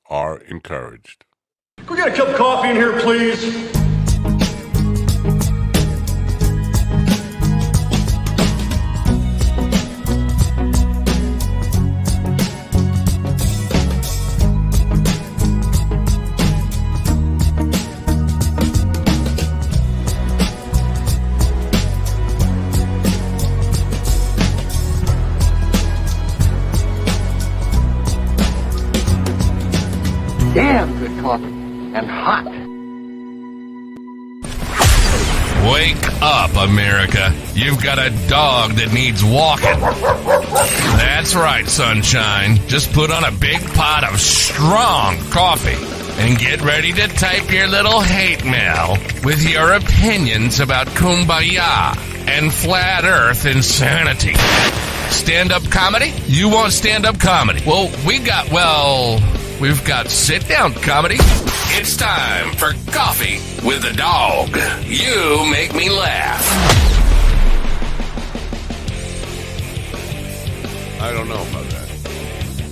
are encouraged. Can we get a cup of coffee in here, please? Damn good coffee and hot. Wake up, America. You've got a dog that needs walking. That's right, sunshine. Just put on a big pot of strong coffee and get ready to type your little hate mail with your opinions about kumbaya and flat earth insanity. Stand-up comedy? You want stand-up comedy? Well, we've got sit-down comedy. It's time for Coffee with the Dog. You make me laugh. I don't know about that.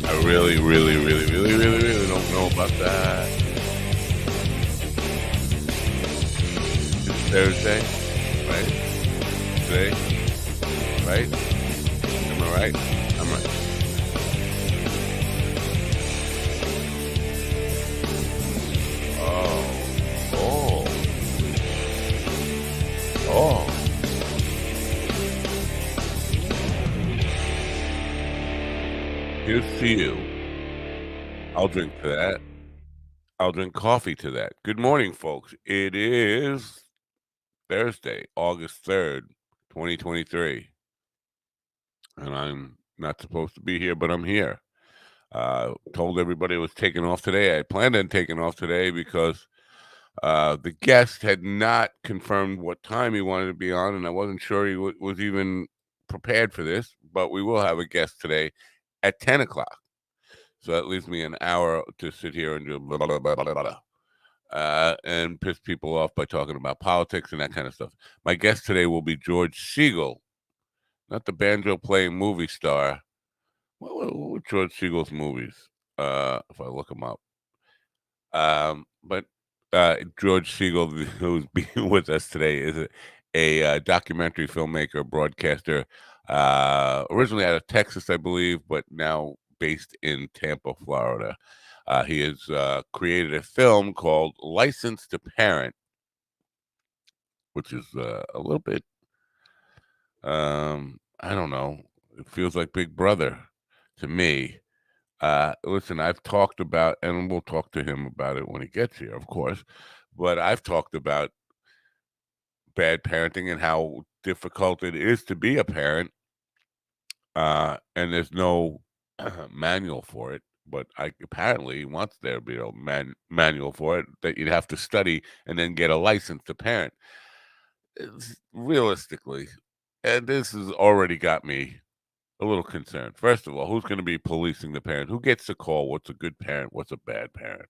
I really don't know about that. It's Thursday, right? Today, right? Am I right? I'm right. Oh. Here's to you. I'll drink to that. I'll drink coffee to that. Good morning, folks. It is Thursday, August 3rd, 2023. And I'm not supposed to be here, but I'm here. Told everybody I was taking off today. I planned on taking off today because the guest had not confirmed what time he wanted to be on, and I wasn't sure he was even prepared for this, but we will have a guest today at 10 o'clock. So that leaves me an hour to sit here and do blah, blah, blah, blah, blah, blah, and piss people off by talking about politics and that kind of stuff. My guest today will be George Segal, not the banjo-playing movie star. What George Segal's movies, if I look them up. But George Segal, who's being with us today, is a documentary filmmaker, broadcaster, originally out of Texas, I believe, but now based in Tampa, Florida. He has created a film called License to Parent, which is a little bit, I don't know, it feels like Big Brother to me. Listen, I've talked about, and we'll talk to him about it when he gets here, of course, but I've talked about bad parenting and how difficult it is to be a parent. And there's no manual for it, but apparently he wants there to be a manual for it that you'd have to study and then get a license to parent. Realistically, and this has already got me a little concerned. First of all, who's going to be policing the parent? Who gets to call what's a good parent, what's a bad parent?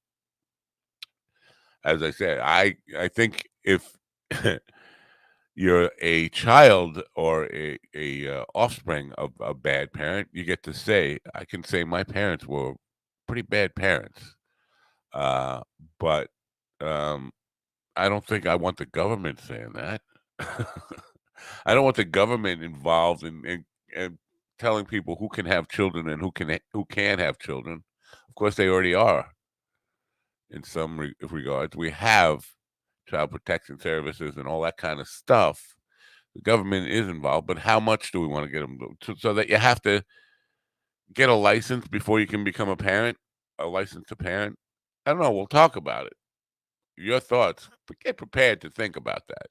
As I said, I think if you're a child or a offspring of a bad parent, you get to say, I can say my parents were pretty bad parents. But I don't think I want the government saying that. I don't want the government involved in telling people who can have children and who can't have children. Of course, they already are. In some regards, we have child protection services and all that kind of stuff. The government is involved, but how much do we want to get them to, so that you have to get a license before you can become a parent, a license to parent? I don't know. We'll talk about it. Your thoughts, but get prepared to think about that.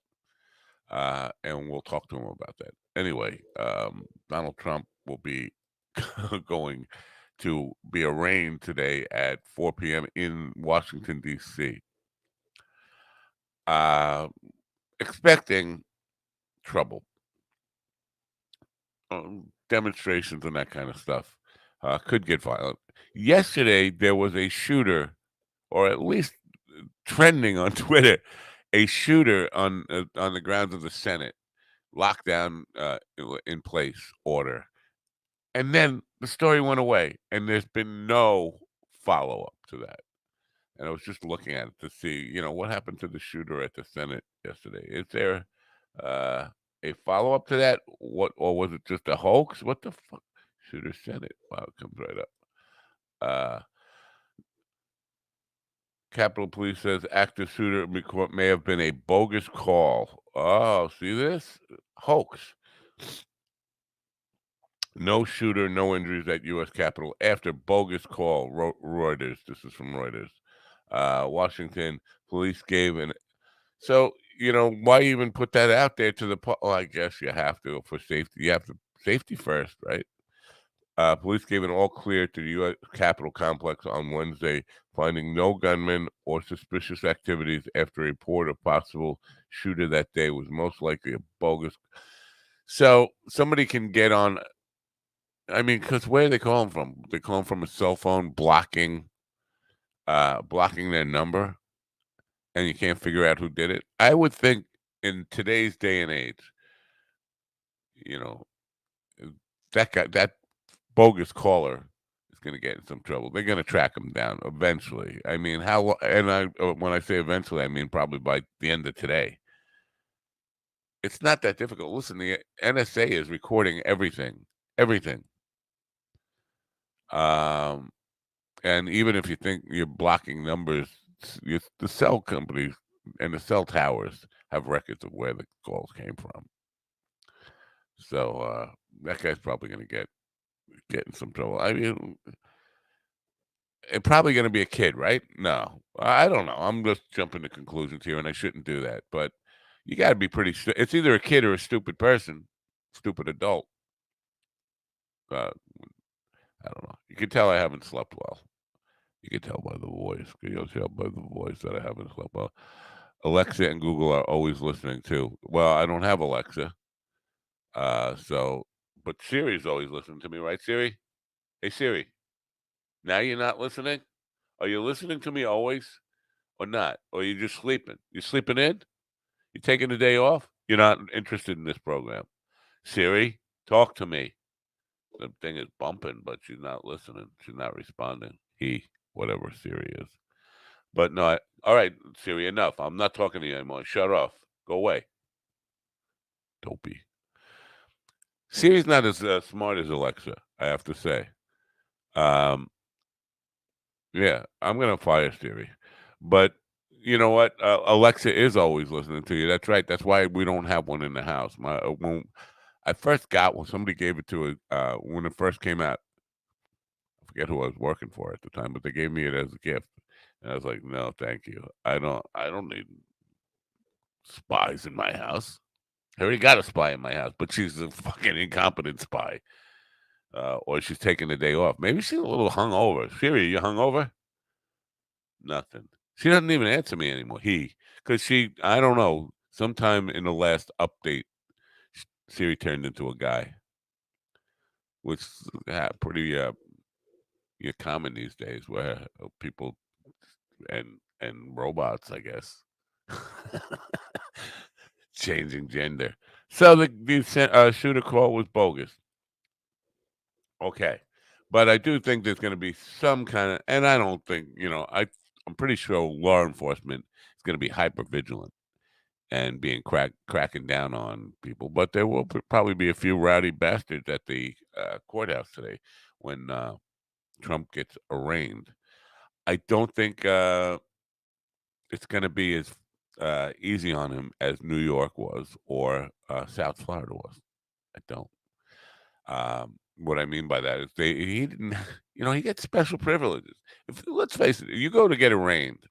And we'll talk to him about that. Anyway, Donald Trump will be going to be arraigned today at 4 p.m. in Washington, D.C. Expecting trouble, demonstrations and that kind of stuff. Could get violent. Yesterday, there was a shooter, or at least trending on Twitter, a shooter on the grounds of the Senate, lockdown in place order. And then the story went away, and there's been no follow-up to that. And I was just looking at it to see, what happened to the shooter at the Senate yesterday. Is there uh, a follow-up to that? What, or was it just a hoax? What the fuck? Shooter Senate. Wow, it comes right up. Uh, Capitol Police says active shooter may have been a bogus call. Oh, see this? Hoax. No shooter, no injuries at U.S. Capitol after bogus call. Reuters. This is from Reuters. Washington police gave an. So why even put that out there to the public? Well, I guess you have to for safety. You have to safety first, right? Police gave an all clear to the U.S. Capitol complex on Wednesday, finding no gunmen or suspicious activities after a report of possible shooter that day was most likely a bogus. So somebody can get on. I mean, because where are they calling from? They calling from a cell phone, blocking their number, and you can't figure out who did it. I would think in today's day and age, you know, that bogus caller is going to get in some trouble. They're going to track him down eventually. I mean, when I say eventually, I mean probably by the end of today. It's not that difficult. Listen, the NSA is recording everything, everything. Um, and even if you think you're blocking numbers, the cell companies and the cell towers have records of where the calls came from. So that guy's probably going to get in some trouble. I mean, it's probably going to be a kid, right? No, I don't know. I'm just jumping to conclusions here, and I shouldn't do that. But you got to be pretty. It's either a kid or a stupid person, stupid adult. Uh, I don't know. You can tell I haven't slept well. You can tell by the voice. You can tell by the voice that I haven't slept well. Alexa and Google are always listening too. Well, I don't have Alexa, but Siri's always listening to me, right, Siri? Hey, Siri. Now you're not listening? Are you listening to me always or not? Or are you just sleeping? You sleeping in? You taking the day off? You're not interested in this program. Siri, talk to me. The thing is bumping, but she's not listening. She's not responding. Whatever Siri is. But no, all right, Siri, enough. I'm not talking to you anymore. Shut off. Go away. Dopey. Siri's not as smart as Alexa, I have to say. Yeah, I'm going to fire Siri. But you know what? Alexa is always listening to you. That's right. That's why we don't have one in the house. When I first got one, somebody gave it to it when it first came out. I forget who I was working for at the time, but they gave me it as a gift. And I was like, no, thank you. I don't need spies in my house. I already got a spy in my house, but she's a fucking incompetent spy. Or she's taking the day off. Maybe she's a little hungover. Siri, you hungover? Nothing. She doesn't even answer me anymore. Because I don't know, sometime in the last update, Siri turned into a guy, which is pretty common these days, where people and robots, I guess, changing gender. So the shooter call was bogus. Okay. But I do think there's going to be some kind of, and I don't think, I'm pretty sure law enforcement is going to be hyper vigilant and being cracking down on people. But there will probably be a few rowdy bastards at the courthouse today when Trump gets arraigned. I don't think it's going to be as easy on him as New York was or South Florida was. I don't. What I mean by that is he didn't, he gets special privileges. Let's face it, if you go to get arraigned,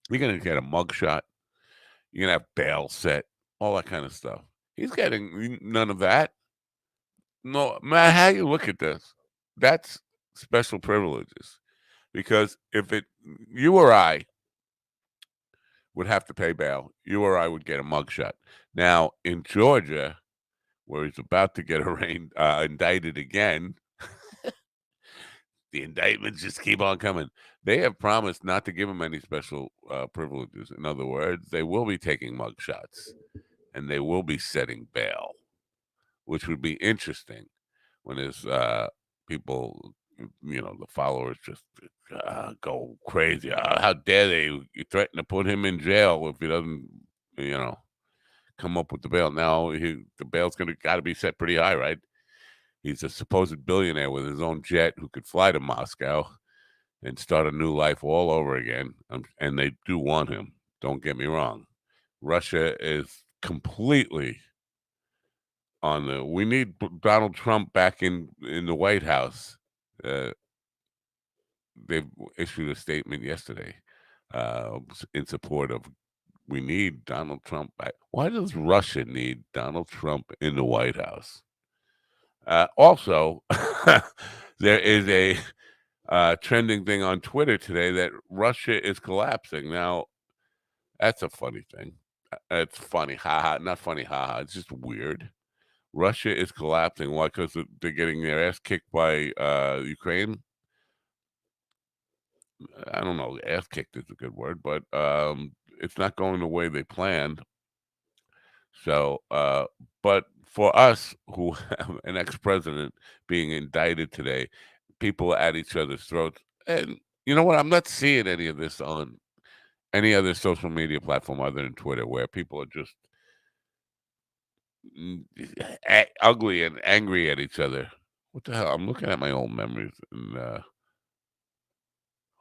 you're going to get a mugshot. You're going to have bail set, all that kind of stuff. He's getting none of that. No matter how you look at this, that's special privileges. Because if you or I would have to pay bail, you or I would get a mugshot. Now, in Georgia, where he's about to get indicted again, the indictments just keep on coming. They have promised not to give him any special privileges. In other words, they will be taking mugshots and they will be setting bail, which would be interesting when his people, the followers just go crazy. How dare they? You threaten to put him in jail if he doesn't, you know, come up with the bail. Now the bail's got to be set pretty high, right? He's a supposed billionaire with his own jet who could fly to Moscow and start a new life all over again. And they do want him. Don't get me wrong. Russia is completely on the. We need Donald Trump back in the White House. They've issued a statement yesterday in support of. We need Donald Trump back. Why does Russia need Donald Trump in the White House? Also, there is a trending thing on Twitter today that Russia is collapsing. Now, that's a funny thing. It's funny, haha. Not funny, haha. It's just weird. Russia is collapsing. Why? Because they're getting their ass kicked by Ukraine. I don't know. Ass kicked is a good word, but it's not going the way they planned. So, but for us who have an ex-president being indicted today, people at each other's throats, and you know what? I'm not seeing any of this on any other social media platform other than Twitter, where people are just ugly and angry at each other. What the hell? I'm looking at my old memories, and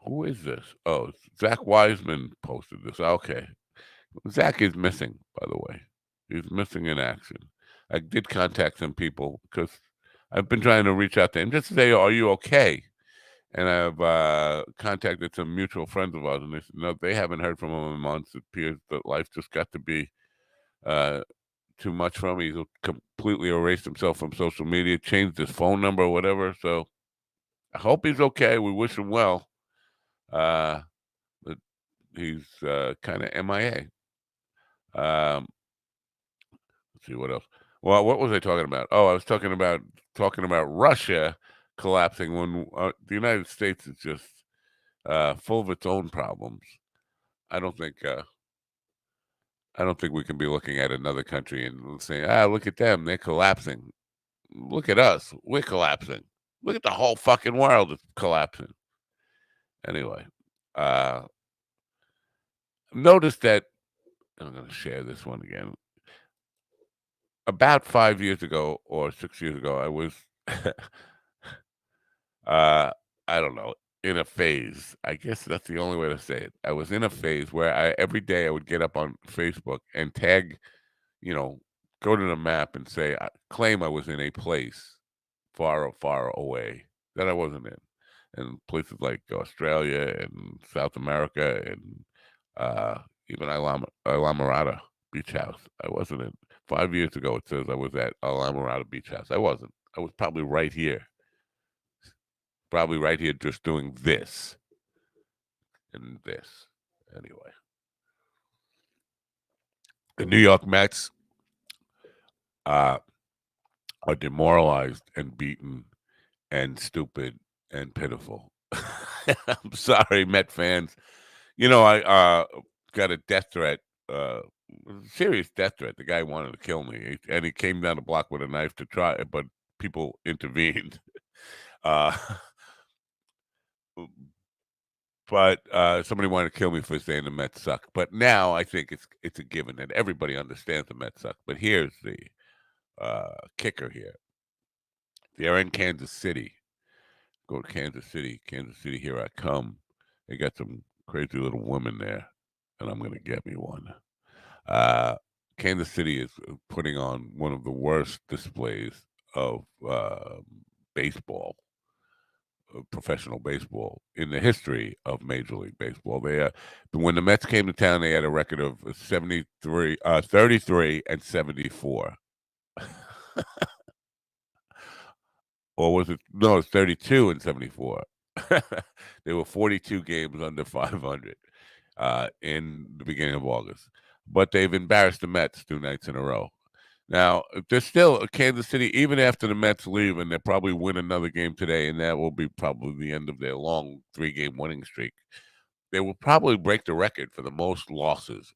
who is this? Oh, Zach Wiseman posted this. Okay, Zach is missing, by the way. He's missing in action. I did contact some people because I've been trying to reach out to him just to say, "Are you okay?" And I've contacted some mutual friends of ours, and they said, no, they haven't heard from him in months. It appears that life just got to be uh, too much for him. He's completely erased himself from social media, changed his phone number or whatever. So I hope he's okay. We wish him well. But he's kind of MIA. Let's see what else. Well, what was I talking about? Oh, I was talking about Russia collapsing when the United States is just full of its own problems. I don't think we can be looking at another country and saying, look at them, they're collapsing. Look at us, we're collapsing. Look at the whole fucking world is collapsing. Anyway, notice that I'm going to share this one again. About 5 years ago or 6 years ago, I was, I don't know, in a phase. I guess that's the only way to say it. I was in a phase where every day I would get up on Facebook and tag, go to the map and say, claim I was in a place far, far away that I wasn't in. And places like Australia and South America and even Islamorada Beach House. I wasn't in. 5 years ago, it says I was at Islamorada Beach House. I wasn't. I was probably right here. Probably right here just doing this and this. Anyway. The New York Mets are demoralized and beaten and stupid and pitiful. I'm sorry, Met fans. I got a death threat, serious death threat. The guy wanted to kill me, and he came down the block with a knife to try, but people intervened. Uh, but somebody wanted to kill me for saying the Mets suck. But now I think it's a given that everybody understands the Mets suck. But here's the kicker here. They're in Kansas City. Go to Kansas City. Kansas City, here I come. They got some crazy little women there, and I'm going to get me one. Kansas City is putting on one of the worst displays of baseball, professional baseball, in the history of Major League Baseball. When the Mets came to town, they had a record of 33 and 74. Or was it? No, it's 32 and 74. There were 42 games under 500 in the beginning of August. But they've embarrassed the Mets 2 nights in a row. Now, there's still Kansas City, even after the Mets leave, and they'll probably win another game today, and that will be probably the end of their long 3-game winning streak. They will probably break the record for the most losses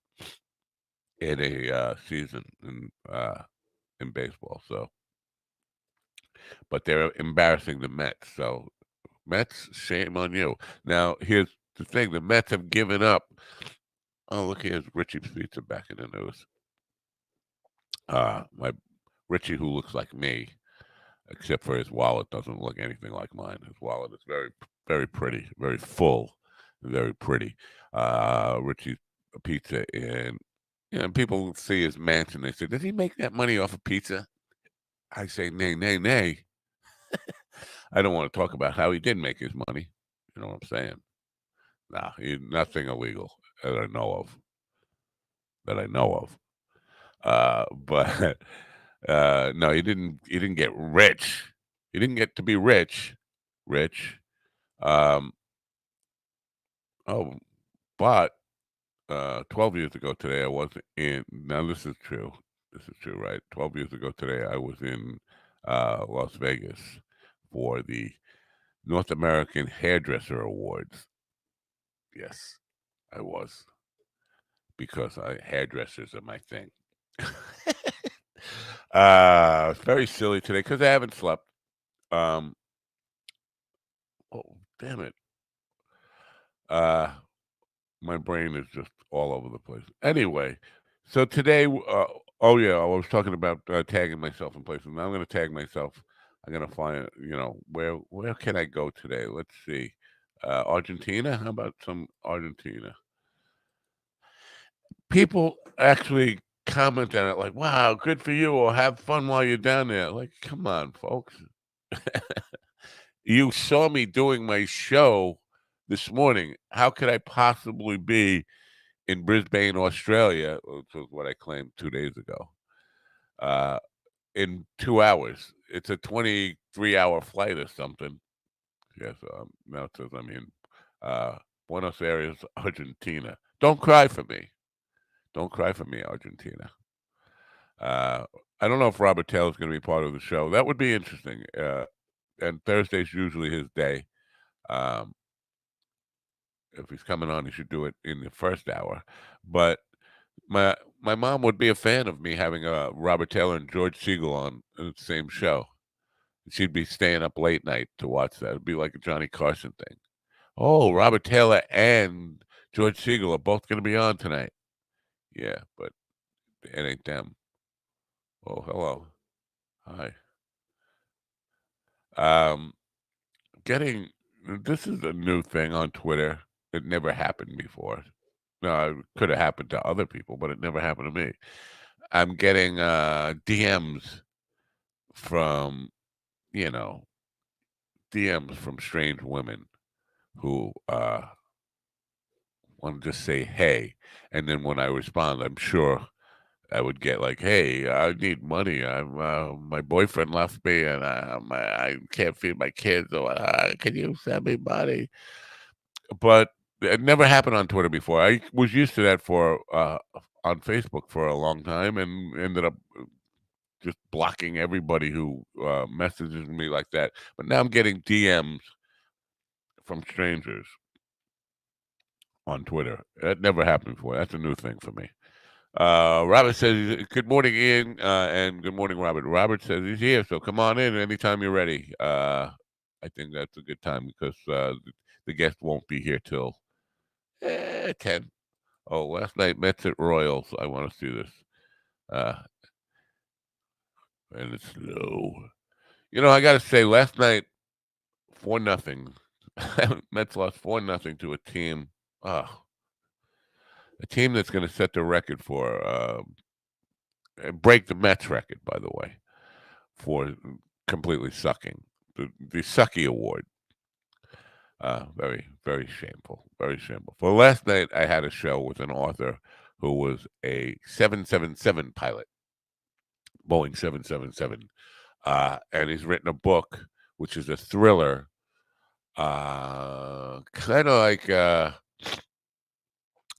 in a season in baseball. So, but they're embarrassing the Mets. So, Mets, shame on you. Now, here's the thing: the Mets have given up. Oh, look, here's Richie Pizza back in the news. My Richie, who looks like me, except for his wallet, doesn't look anything like mine. His wallet is very, very pretty, very full, very pretty. Richie Pizza, and people see his mansion. They say, "Does he make that money off of pizza?" I say, "Nay, nay, nay." I don't want to talk about how he did make his money. You know what I'm saying? Nah, nothing illegal that I know of. That I know of. But no, he didn't. He didn't get rich. He didn't get to be rich. Rich. Um, oh, but 12 years ago today, I was in. Now this is true. This is true, right? 12 years ago today, I was in Las Vegas for the North American Hairdresser Awards. Yes, I was, because hairdressers are my thing. It's very silly today because I haven't slept. Um, oh, damn it. My brain is just all over the place. Anyway, so today, oh yeah, I was talking about tagging myself in places. Now I'm going to tag myself. I'm going to find, where can I go today? Let's see. Argentina? How about some Argentina? People actually comment on it like, wow, good for you, or have fun while you're down there. Like, come on, folks. You saw me doing my show this morning. How could I possibly be in Brisbane, Australia, which was what I claimed 2 days ago, in 2 hours? It's a 23-hour flight or something. Yes, now it says I'm in Buenos Aires, Argentina. Don't cry for me. Don't cry for me, Argentina. I don't know if Robert Taylor's going to be part of the show. That would be interesting. And Thursday's usually his day. Um, if he's coming on, he should do it in the first hour. But my mom would be a fan of me having Robert Taylor and George Siegel on the same show. She'd be staying up late night to watch that. It'd be like a Johnny Carson thing. Oh, Robert Taylor and George Siegel are both going to be on tonight. Yeah, but it ain't them. Oh, hello. Hi. Um, this is a new thing on Twitter. It never happened before. No, it could have happened to other people, but it never happened to me. I'm getting DMs from, you know, DMs from strange women who want to just say hey, and then when I respond, I'm sure I would get like, "Hey, I need money. My boyfriend left me, and I can't feed my kids. So can you send me money?" But it never happened on Twitter before. I was used to that for on Facebook for a long time, and ended up just blocking everybody who messages me like that. But now I'm getting DMs from strangers on Twitter. That never happened before. That's a new thing for me. Robert says, "Good morning, Ian," and good morning, Robert. Robert says he's here, so come on in anytime you're ready. I think that's a good time because the guest won't be here till 10. Oh, last night Mets at Royals. I want to see this. Uh, and it's low. I got to say, last night 4-0. Mets lost 4-0 to a team. A team that's going to set the record for break the Mets record, by the way, for completely sucking. The Sucky Award. Very, very shameful. Very shameful. For last night, I had a show with an author who was a 777 pilot, Boeing 777. And he's written a book, which is a thriller, kind of like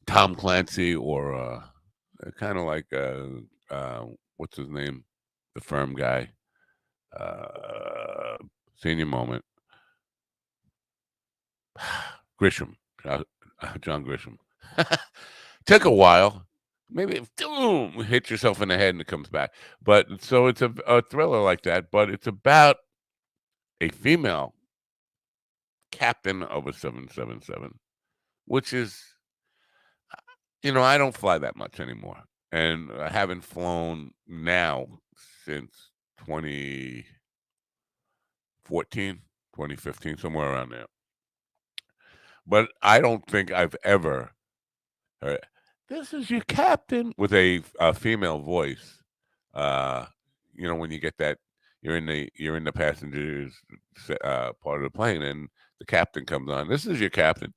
Tom Clancy, or kind of like what's his name, the firm guy, senior moment, Grisham, John Grisham. Took a while. Maybe boom, hit yourself in the head and it comes back. But so it's a thriller like that, but it's about a female captain of a 777, which is, I don't fly that much anymore. And I haven't flown now since 2014, 2015, somewhere around there. But I don't think I've ever heard, "This is your captain," with a female voice. Uh, when you get that, you're in the passengers part of the plane, and the captain comes on. "This is your captain."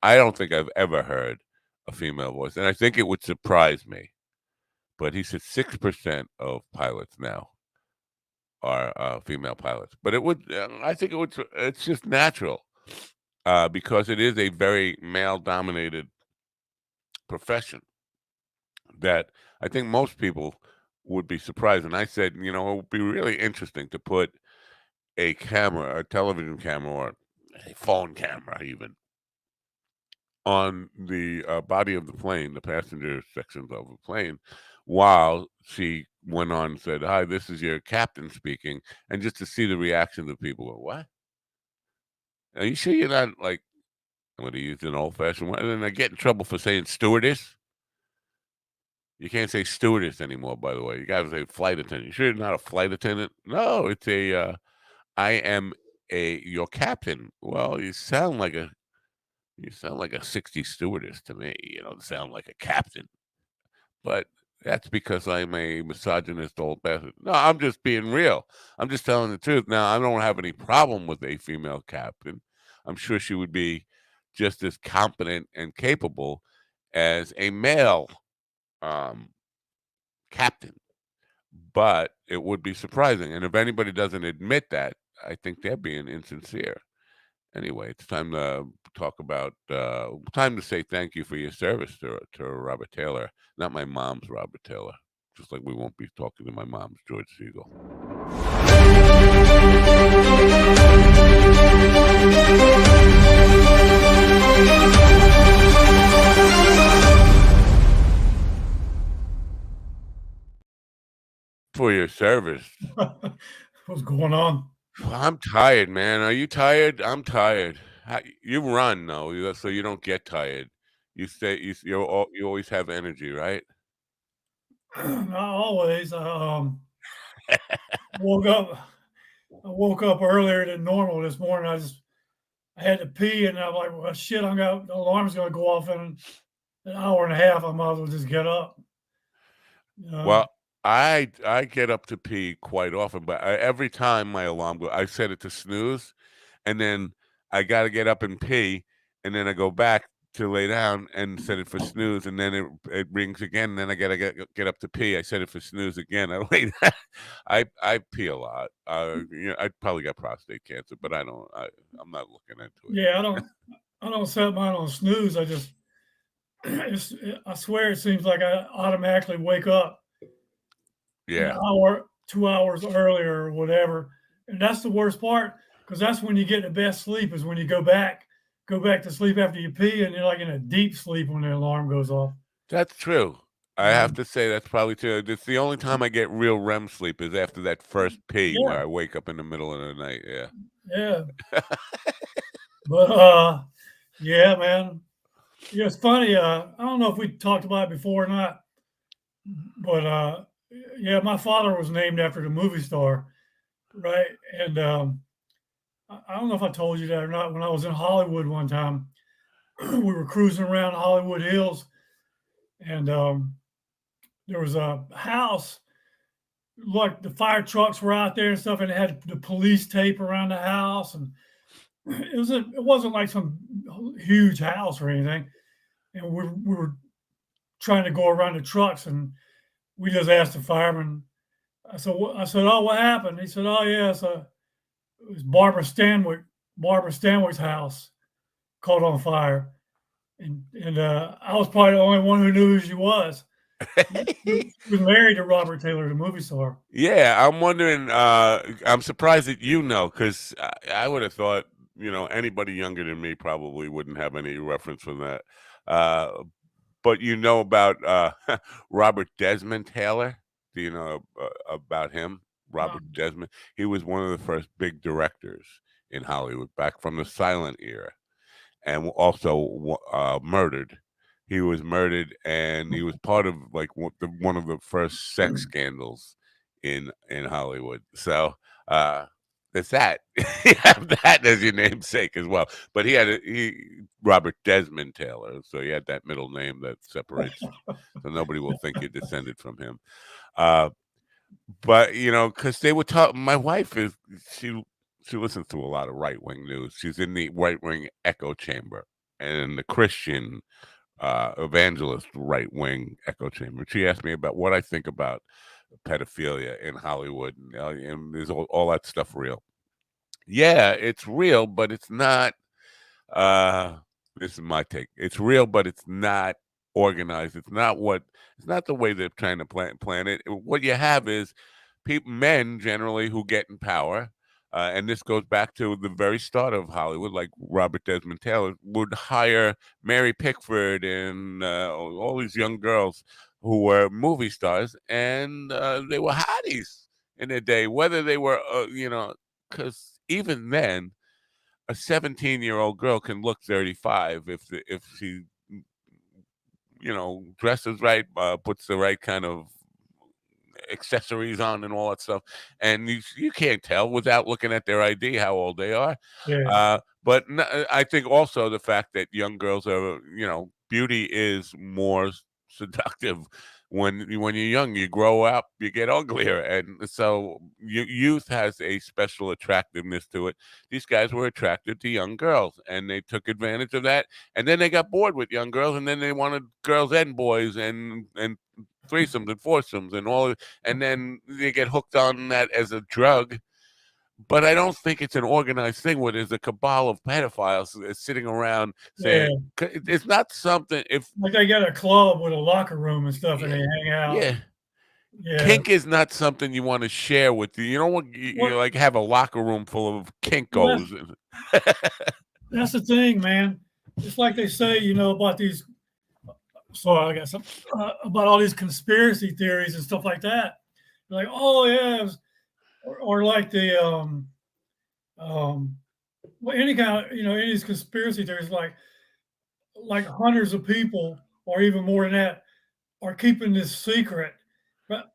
I don't think I've ever heard a female voice, and I think it would surprise me. But he said 6% of pilots now are female pilots. But I think it's just natural, because it is a very male-dominated profession that I think most people would be surprised. And I said, it would be really interesting to put a camera, a television camera, or a phone camera even, on the body of the plane, the passenger sections of the plane, while she went on and said, "Hi, this is your captain speaking," and just to see the reactions of people. Go, "What? Are you sure you're not like?" I'm going to use an old-fashioned one, and then I get in trouble for saying stewardess. You can't say stewardess anymore, by the way. You got to say flight attendant. You sure you're not a flight attendant? No, it's I am your captain. Well, you sound like a 60 stewardess to me. You don't sound like a captain. But that's because I'm a misogynist old bastard. No, I'm just being real. I'm just telling the truth. Now, I don't have any problem with a female captain. I'm sure she would be just as competent and capable as a male um, captain. But it would be surprising. And if anybody doesn't admit that, I think they're being insincere. Anyway, it's time to time to say thank you for your service to Robert Taylor, not my mom's Robert Taylor. Just like we won't be talking to my mom's George Siegel. For your service. What's going on? I'm tired, man. Are you tired? I'm tired. You run though, so you don't get tired. You stay. You always have energy, right? Not always. Woke up. I woke up earlier than normal this morning. I had to pee, and I'm like, well, shit, the alarm's gonna go off in an hour and a half. I might as well just get up. Well, I get up to pee quite often, but every time my alarm goes, I set it to snooze, and then I got to get up and pee, and then I go back to lay down and set it for snooze, and then it rings again, and then I gotta get up to pee. I set it for snooze again. I lay down. I pee a lot. I probably got prostate cancer, but I don't. I'm not looking into it. Yeah, I don't set mine on snooze. I swear it seems like I automatically wake up an Yeah, hour, 2 hours earlier or whatever, and that's the worst part because that's when you get the best sleep is when you go back to sleep after you pee, and you're like in a deep sleep when the alarm goes off. that's true. I have Um, to say that's probably true. It's the only time I get real REM sleep is after that first pee where yeah, I wake up in the middle of the night. Yeah. yeah, but yeah, man. Yeah, it's funny. I don't know if we talked about it before or not, but yeah, my father was named after the movie star, right? And I don't know if I told you that or not. When I was in Hollywood one time, we were cruising around Hollywood Hills, and there was a house. Like the fire trucks were out there and stuff, and it had the police tape around the house, and it wasn't like some huge house or anything. And we were trying to go around the trucks, and we just asked the fireman. I said, "Oh, what happened?" He said, "Oh, yeah, it was Barbara Stanwyck's house caught on fire." And I was probably the only one who knew who she was. She was married to Robert Taylor, the movie star. Yeah, I'm wondering. I'm surprised that because I would have thought anybody younger than me probably wouldn't have any reference from that. Uh, but you know about Robert Desmond Taylor? Do you know about him? Robert Um, Desmond. He was one of the first big directors in Hollywood, back from the silent era, and also murdered. He was murdered, and he was part of like one of the first sex scandals in Hollywood. So there's that. You have that as your namesake as well. But he Robert Desmond Taylor, so he had that middle name that separates, so nobody will think you're descended from him. But because they were talking, my wife she listens to a lot of right wing news. She's in the right wing echo chamber and the Christian evangelist right wing echo chamber. She asked me about what I think about pedophilia in Hollywood, and is all that stuff real? Yeah, it's real, but it's not. This is my take. It's real, but it's not organized. It's not the way they're trying to plan it. What you have is men generally who get in power, and this goes back to the very start of Hollywood, like Robert Desmond Taylor would hire Mary Pickford and all these young girls who were movie stars, and they were hotties in their day, whether they were, because even then a 17-year-old girl can look 35 if she dresses right, puts the right kind of accessories on and all that stuff, and you can't tell without looking at their ID how old they are. Yeah. But I think also the fact that young girls are, beauty is more seductive when you're young. You grow up, you get uglier, and so youth has a special attractiveness to it. These guys were attracted to young girls, and they took advantage of that. And then they got bored with young girls, and then they wanted girls and boys and threesomes and foursomes and all, and then they get hooked on that as a drug. But I don't think it's an organized thing where there's a cabal of pedophiles sitting around saying it's not something. If like they got a club with a locker roam and stuff, and they hang out. Yeah. Yeah. Kink is not something you want to share with you. You don't want you like have a locker room full of kinkos. That's the thing, man. It's like they say, about these. So I guess about all these conspiracy theories and stuff like that. Like, oh yeah, or like the well, any kind of any of these conspiracy theories, like hundreds of people or even more than that are keeping this secret, but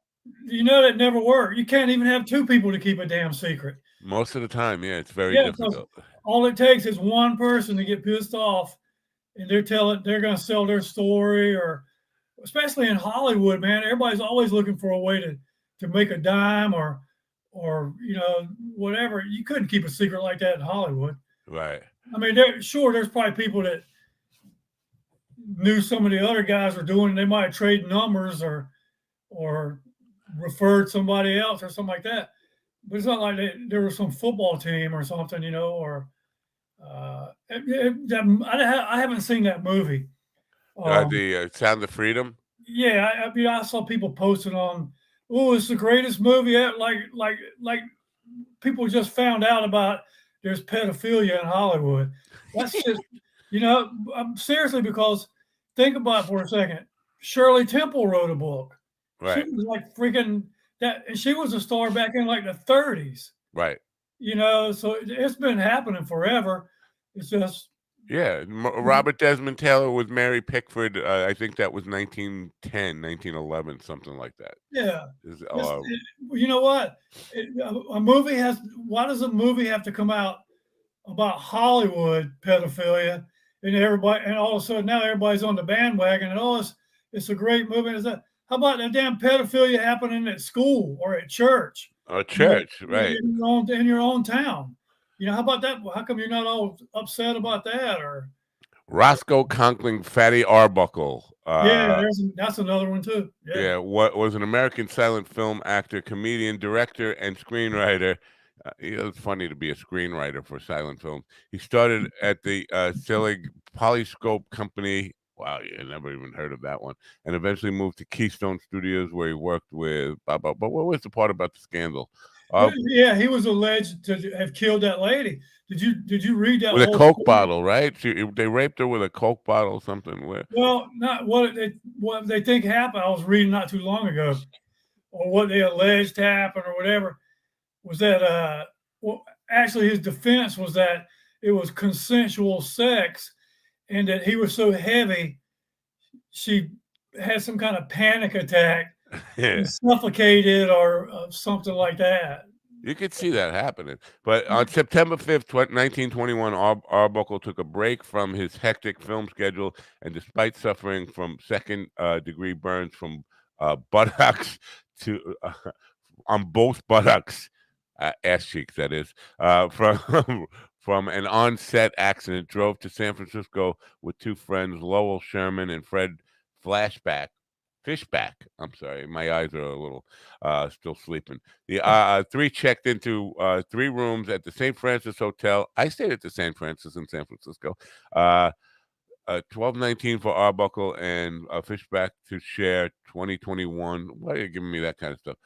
that never worked. You can't even have two people to keep a damn secret. Most of the time, yeah, it's very difficult. All it takes is one person to get pissed off, and they're going to sell their story, or especially in Hollywood, man, everybody's always looking for a way to make a dime or whatever. You couldn't keep a secret like that in Hollywood. Right. I mean, there's probably people that knew some of the other guys were doing, and they might trade numbers or referred somebody else or something like that. But it's not like there was some football team or something, or I haven't seen that movie. The Sound of Freedom. Yeah, I saw people posting on, oh, it's the greatest movie ever. Like people just found out about there's pedophilia in Hollywood. That's just, seriously, because think about it for a second. Shirley Temple wrote a book. Right. She was like freaking that, and she was a star back in like the 30s. Right. So it's been happening forever. It's just. Yeah, Robert Desmond Taylor with Mary Pickford. I think that was 1910, 1911, something like that. Yeah. You know what? Why does a movie have to come out about Hollywood pedophilia and all of a sudden now everybody's on the bandwagon and it's a great movie. How about the damn pedophilia happening at school or at church? Or church, right. In your own town. How about that? How come you're not all upset about that? Or Roscoe Conkling, Fatty Arbuckle. That's another one too. Yeah, what was an American silent film actor, comedian, director, and screenwriter. It's funny to be a screenwriter for silent films. He started at the Selig Polyscope Company. Wow, I never even heard of that one. And eventually moved to Keystone Studios, where he worked with. But what was the part about the scandal? He was alleged to have killed that lady. Did you read that? With a Coke bottle, right? They raped her with a Coke bottle, something. Well, not what they think happened. I was reading not too long ago, or what they alleged happened, or whatever, was that actually his defense was that it was consensual sex, and that he was so heavy, she had some kind of panic attack and Yeah. suffocated or something like that. You could see that happening. But on September 5th, 1921, Arbuckle took a break from his hectic film schedule, and despite suffering from second degree burns from buttocks to on both buttocks, ass cheeks, that is, from from an on-set accident, drove to San Francisco with two friends, Lowell Sherman and Fred Flashback. Fishback. I'm sorry, my eyes are a little still sleeping. The three checked into three rooms at the St. Francis Hotel. I stayed at the St. Francis in San Francisco. 1219 for Arbuckle and Fishback to share 2021. Why are you giving me that kind of stuff?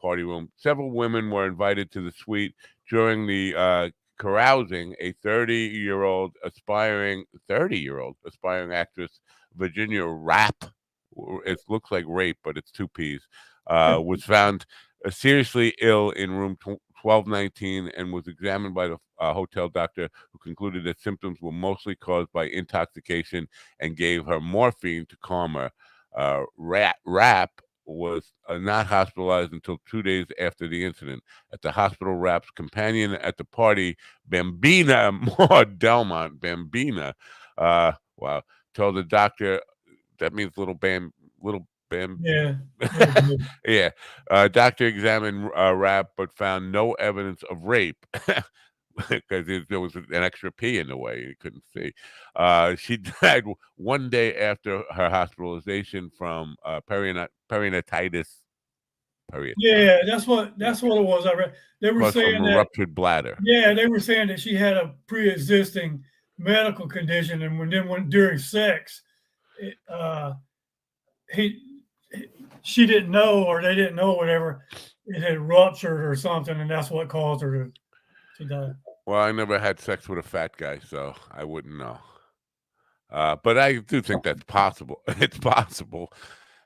Party room. Several women were invited to the suite during the carousing. A 30-year-old aspiring actress, Virginia Rapp. It looks like rape, but it's two P's. Was found seriously ill in room 1219 and was examined by the hotel doctor, who concluded that symptoms were mostly caused by intoxication and gave her morphine to calm her. Rapp was not hospitalized until 2 days after the incident. At the hospital, Rapp's companion at the party, Bambina Maud Delmont, wow, told the doctor, that means little bam. Yeah. Yeah. Doctor examined Rapp, but found no evidence of rape because there was an extra P in the way. You couldn't see. She died 1 day after her hospitalization from peritonitis. Yeah, that's what it was. I read. They were Caused saying from a that. ruptured bladder. Yeah, they were saying that she had a pre-existing medical condition, and when during sex, it, he, she didn't know, or they didn't know, whatever, it had ruptured or something, and that's what caused her to die. Well, I never had sex with a fat guy, so I wouldn't know. But I do think that's possible. It's possible.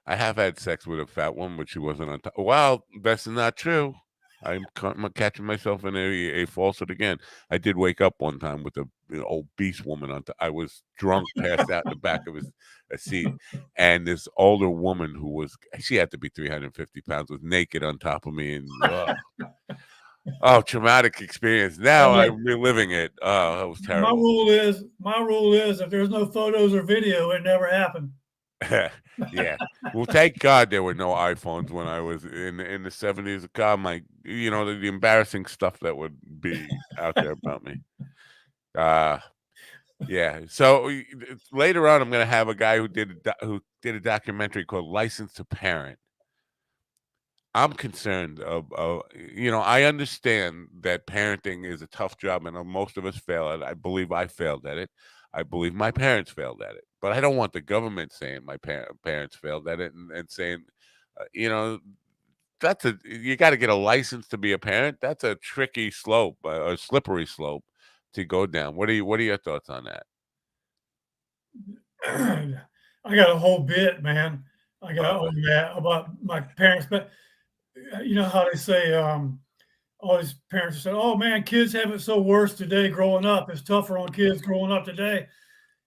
I have had sex with a fat woman, but she wasn't on top. Well, that's not true. I'm catching myself in a falsehood again. I did wake up one time with an obese woman on top. I was drunk, passed out in the back of a seat, and this older woman she had to be 350 pounds, was naked on top of me, and oh, traumatic experience. Now I'm reliving it. Oh, that was terrible. My rule is if there's no photos or video, it never happened. Yeah. Well, thank God there were no iPhones when I was in the 70s. God, the embarrassing stuff that would be out there about me. Yeah. So later on, I'm going to have a guy who did a documentary called License to Parent. I'm concerned I understand that parenting is a tough job, and most of us fail at it. I believe I failed at it. I believe my parents failed at it. But I don't want the government saying my parents failed at it and saying, you got to get a license to be a parent. That's a tricky slope, a slippery slope to go down. What are your thoughts on that? I got a whole bit, man. I got on that about my parents, but you know how they say, all these parents say, "Oh man, kids have it so worse today growing up. It's tougher on kids growing up today."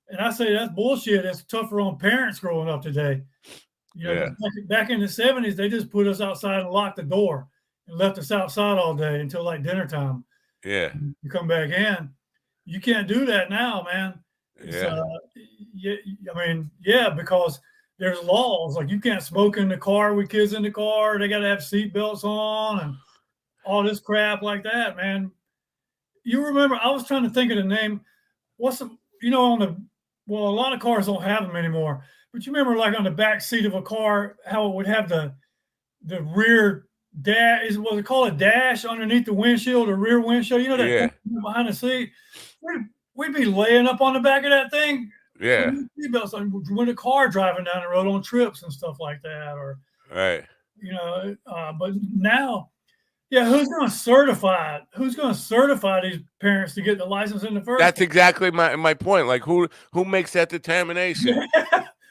And I say that's bullshit. It's tougher on parents growing up today. Back in the 70s, they just put us outside and locked the door and left us outside all day until like dinner time. Yeah. You come back in. You can't do that now, man. Because there's laws. Like you can't smoke in the car with kids in the car. They got to have seat belts on and all this crap like that, man. You remember, I was trying to think of the name. A lot of cars don't have them anymore. But you remember, like on the back seat of a car, how it would have the rear dash? Was it called a dash underneath the windshield or rear windshield? You know that thing behind the seat. We'd be laying up on the back of that thing. Yeah. Seatbelts on when a car driving down the road on trips and stuff like that, or right. But now, who's going to certify these parents to get the license in the first? That's exactly my point. Like who makes that determination?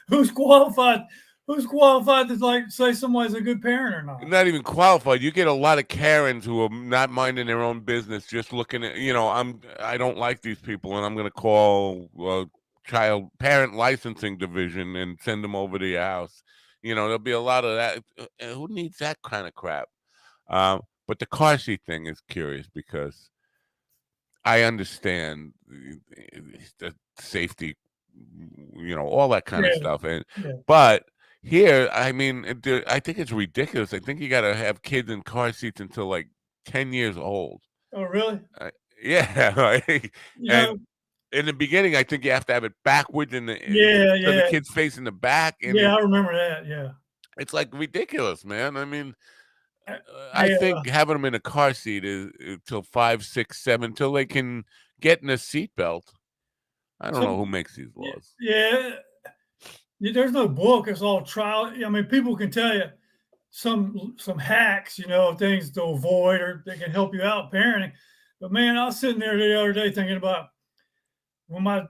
Who's qualified who's qualified to like say somebody's a good parent or not? Not even qualified. You get a lot of Karens who are not minding their own business, just looking at, I don't like these people, and I'm going to call child parent licensing division and send them over to your house. There'll be a lot of that. Who needs that kind of crap? But the car seat thing is curious because I understand the safety, all that kind of Yeah, stuff, yeah. but here, I mean, I think it's ridiculous. I think you got to have kids in car seats until like 10 years old. Oh, really? Yeah, right. You And know, in the beginning, I think you have to have it backwards yeah, so the yeah, kid's facing the back, yeah. and I remember that. Yeah, it's like ridiculous, man. I mean, I yeah. think having them in a car seat is till 5, 6, 7, till they can get in a seatbelt. I don't So know who makes these yeah, laws. yeah. There's no book. It's all trial. I mean, people can tell you some hacks, things to avoid or they can help you out parenting. But man, I was sitting there the other day thinking about when my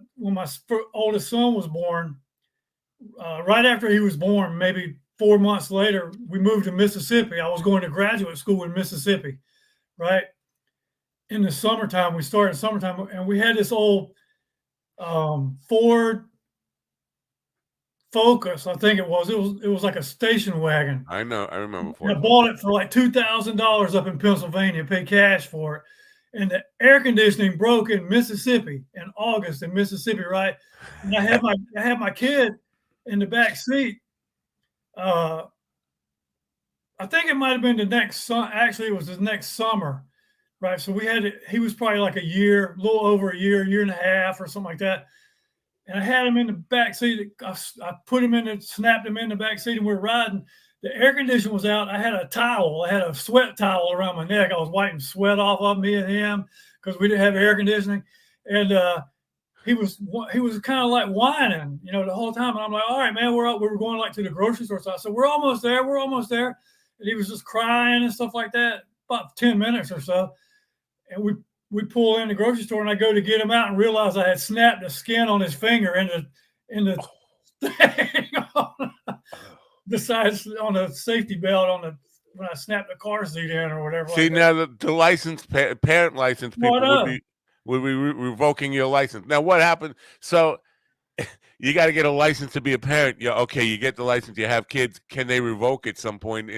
oldest son was born. Right after he was born, maybe 4 months later, we moved to Mississippi. I was going to graduate school in Mississippi, right? In the summertime, we started in summertime, and we had this old Ford Focus, I think it was. It was like a station wagon. I know. I remember And Ford I bought Focus. it for like $2,000 up in Pennsylvania, paid cash for it. And the air conditioning broke in Mississippi in August in Mississippi, right? And I had my kid in the back seat. Uh, I think it might have been the next actually it was the next summer, right? So he was probably like a year, a little over a year and a half or something like that. And I had him in the back seat. I put him in it, snapped him in the back seat, and we were riding. The air conditioner was out. I had a towel. I had a sweat towel around my neck. I was wiping sweat off of me and him because we didn't have air conditioning. And he was kind of like whining, the whole time. And I'm like, all right, man, we're up. We were going like to the grocery store. So I said, we're almost there. We're almost there. And he was just crying and stuff like that. About 10 minutes or so. And we pull in the grocery store, and I go to get him out and realize I had snapped the skin on his finger in the thing on the sides on the safety belt when I snapped the car seat in or whatever. See, Like now that. the licensed parent license What people would up? be revoking your license. Now, what happened? So you got to get a license to be a parent. Yeah, okay, you get the license, you have kids. Can they revoke at some point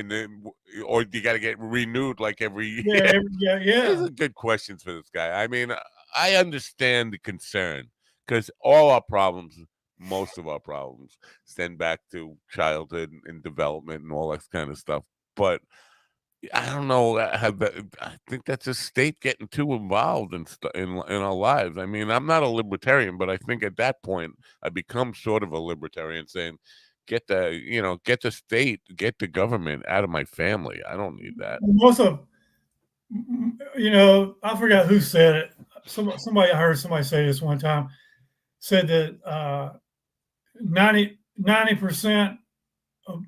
or you got to get renewed like every year? Yeah, yeah. These are good questions for this guy. I mean, I understand the concern because most of our problems stem back to childhood and development and all that kind of stuff. But I don't know. I think that's a state getting too involved in our lives. I mean, I'm not a libertarian, but I think at that point I become sort of a libertarian, saying, "Get the state, get the government out of my family. I don't need that." Most of, I forgot who said it. Somebody I heard somebody say this one time. Said that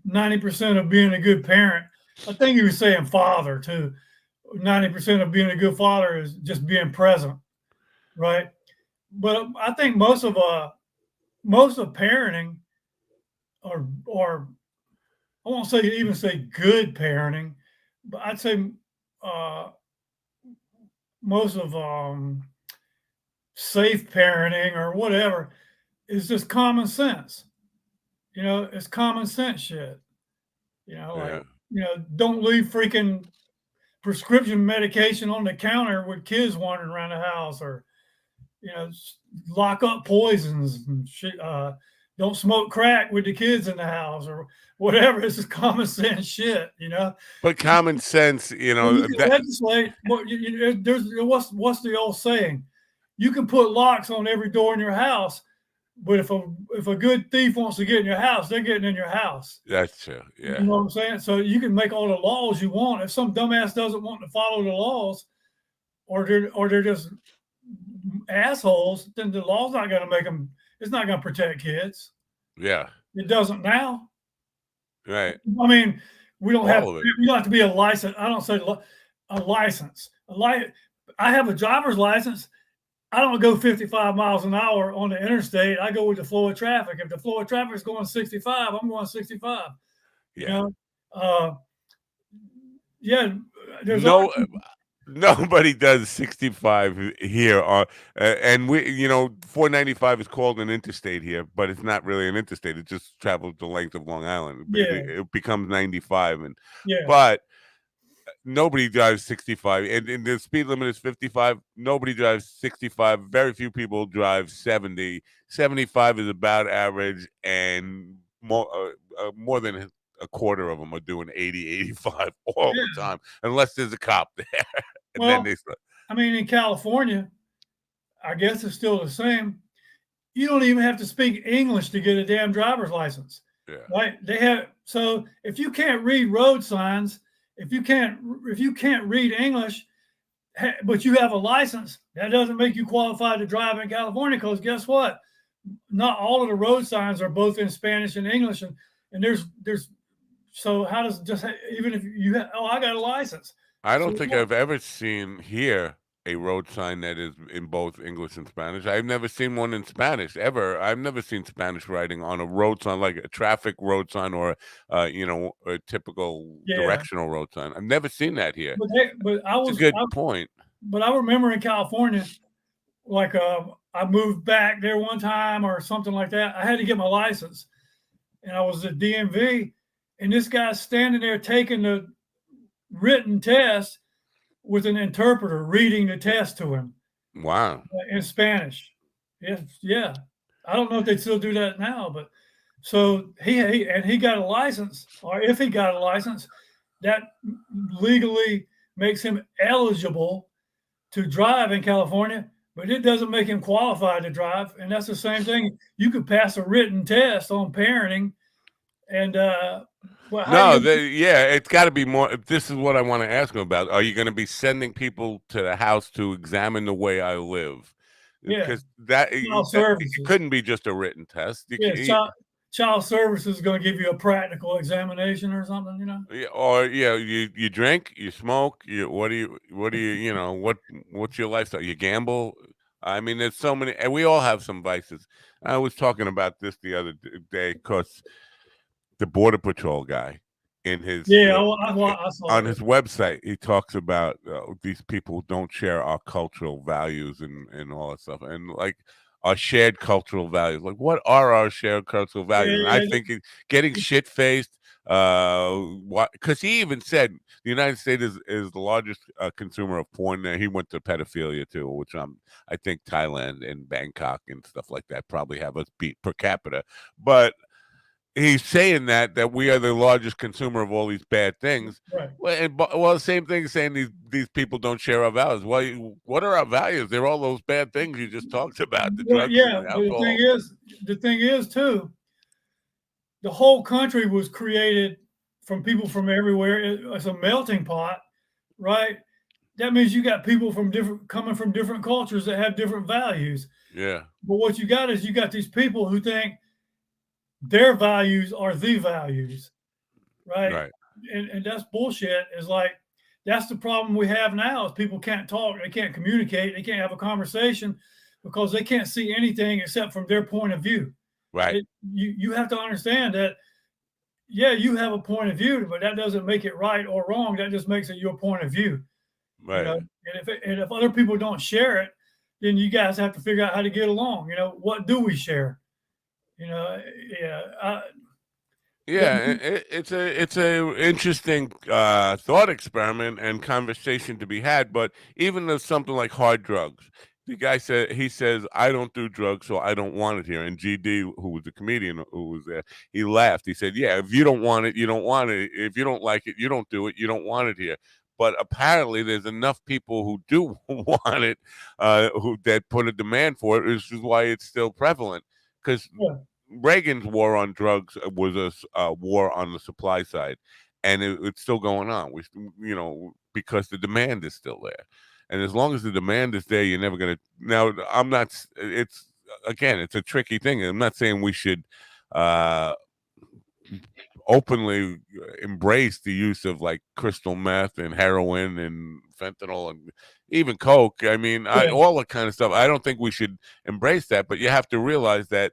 90% of being a good parent. I think he was saying father too. 90% of being a good father is just being present, right? But I think most of parenting, or I won't even say good parenting, but I'd say uh, most of safe parenting or whatever is just common sense. It's common sense shit. Like, Yeah. don't leave freaking prescription medication on the counter with kids wandering around the house, or lock up poisons and shit. Don't smoke crack with the kids in the house or whatever. This is common sense shit. But common sense, Well, you can that legislate. But there's what's the old saying? You can put locks on every door in your house, but if a good thief wants to get in your house, they're getting in your house. that's true. You Yeah. know what I'm saying? So you can make all the laws you want. If some dumbass doesn't want to follow the laws, or they're just assholes, then the law's not going to make them. It's not going to protect kids. Yeah. It doesn't now. Right. I mean, we don't have. All of it. You don't have to be a license. I don't say a license. I have a driver's license. I don't go 55 miles an hour on the interstate. I go with the flow of traffic. If the flow of traffic is going 65, I'm going 65. You Yeah. know, uh, yeah. There's other No, nobody does 65 here. And 495 is called an interstate here, but it's not really an interstate. It just travels the length of Long Island. yeah, It becomes 95, yeah, but nobody drives 65, and the speed limit is 55. Nobody drives 65. Very few people drive 70. 75 is about average, and more than a quarter of them are doing 80, 85 all the yeah. time, unless there's a cop there. And then Well, they start. I mean, in California, I guess it's still the same. You don't even have to speak English to get a damn driver's license, Yeah. right? They have so if you can't read road signs, if you can't read English, but you have a license, that doesn't make you qualified to drive in California. Because guess what? Not all of the road signs are both in Spanish and English, and there's so how does just even if you have, oh, I got a license. I So don't think I've ever seen here a road sign that is in both English and Spanish. I've never seen one in Spanish ever. I've never seen Spanish writing on a road sign, like a traffic road sign or a typical yeah, directional road sign. I've never seen that here. but It's a good point. but I remember in California, like I moved back there one time or something like that. I had to get my license, and I was at DMV, and this guy's standing there taking the written test with an interpreter reading the test to him Wow. in Spanish. Yeah, yeah. I don't know if they still do that now, but so he got a license, or if he got a license, that legally makes him eligible to drive in California, but it doesn't make him qualified to drive. And that's the same thing. You could pass a written test on parenting, and well, how No, you? it's got to be more. This is what I want to ask him about. Are you going to be sending people to the house to examine the way I live? Yeah, Because that child it services. couldn't be just a written test. Yeah, child services is going to give you a practical examination or something. You drink, you smoke, what do you what's your lifestyle? You gamble. I mean, there's so many, and we all have some vices. I was talking about this the other day because the Border Patrol guy in his Yeah, I saw on that. his website, he talks about these people don't share our cultural values and all that stuff, and like our shared cultural values. Like, what are our shared cultural values? And I Yeah, think getting shit faced. Because he even said the United States is the largest consumer of porn. He went to pedophilia too, which I think Thailand and Bangkok and stuff like that probably have us beat per capita, but he's saying that we are the largest consumer of all these bad things. right. Well, the same thing saying these people don't share our values. Well, what are our values? They're all those bad things you just talked about, the Well, drugs and yeah, the but alcohol. the thing is too, the whole country was created from people from everywhere. It's a melting pot, right? That means you got people coming from different cultures that have different values. Yeah, But what you got is you got these people who think their values are the values, right? right, And that's bullshit. Is like that's the problem we have now is people can't talk, they can't communicate, they can't have a conversation because they can't see anything except from their point of view. right, You have to understand that yeah, you have a point of view, but that doesn't make it right or wrong. That just makes it your point of view. right. And if other people don't share it, then you guys have to figure out how to get along. What do we share? Yeah. Yeah, it's a interesting thought experiment and conversation to be had. But even though something like hard drugs, the guy says I don't do drugs, so I don't want it here. And GD, who was the comedian who was there, he laughed. He said, "Yeah, if you don't want it, you don't want it. If you don't like it, you don't do it. You don't want it here." But apparently, there's enough people who do want it, who that put a demand for it, which is why it's still prevalent. Because Yeah. Reagan's war on drugs was a war on the supply side, and it's still going on. Because the demand is still there, and as long as the demand is there, you're never going to. Now, I'm not. It's a tricky thing. I'm not saying we should openly embrace the use of like crystal meth and heroin and fentanyl, and even Coke. I mean, Yeah. all that kind of stuff. I don't think we should embrace that, but you have to realize that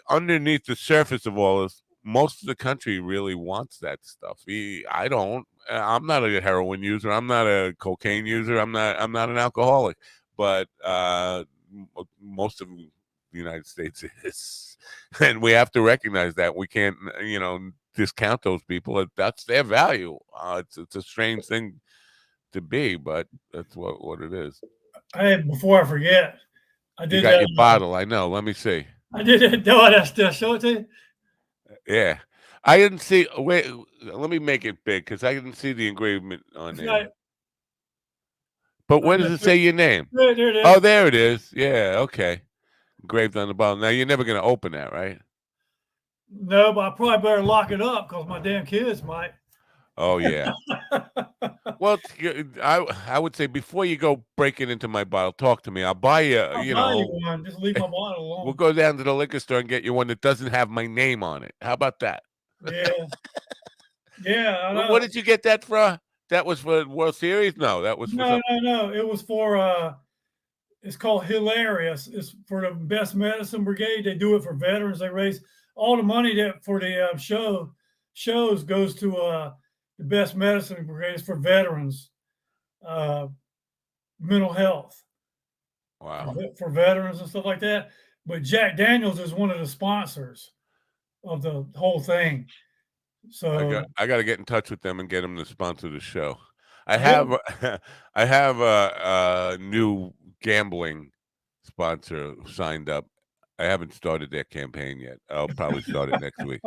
underneath the surface of all this, most of the country really wants that stuff. I don't. I'm not a heroin user. I'm not a cocaine user. I'm not an alcoholic. But most of the United States is, and we have to recognize that. We can't, discount those people. That's their value. It's a strange thing to be, but that's what it is. Hey, before I forget, I You did got that. your bottle. I know. Let me see. I did it. Do I still show it to you? Yeah. I didn't see. Wait, let me make it big because I didn't see the engravement on It's there. like, But where does it say your name? there it is. Oh, there it is. Yeah, okay. Engraved on the bottle. Now you're never going to open that, right? No, but I probably better lock it up because my damn kids might. Oh yeah. Well, I would say before you go breaking into my bottle, talk to me. I'll buy you. I'll buy you one. Just leave my bottle alone. We'll go down to the liquor store and get you one that doesn't have my name on it. How about that? Yeah. Yeah, I know. What did you get that for? That was for World Series? No, that was for something. No. It was for it's called Hilarious. It's for the Best Medicine Brigade. They do it for veterans. They raise all the money that for the shows goes to the Best Medicine Brigade for veterans, mental health. Wow. For veterans and stuff like that. But Jack Daniels is one of the sponsors of the whole thing. So I got to get in touch with them and get them to sponsor the show. I have a new gambling sponsor signed up. I haven't started their campaign yet. I'll probably start it next week.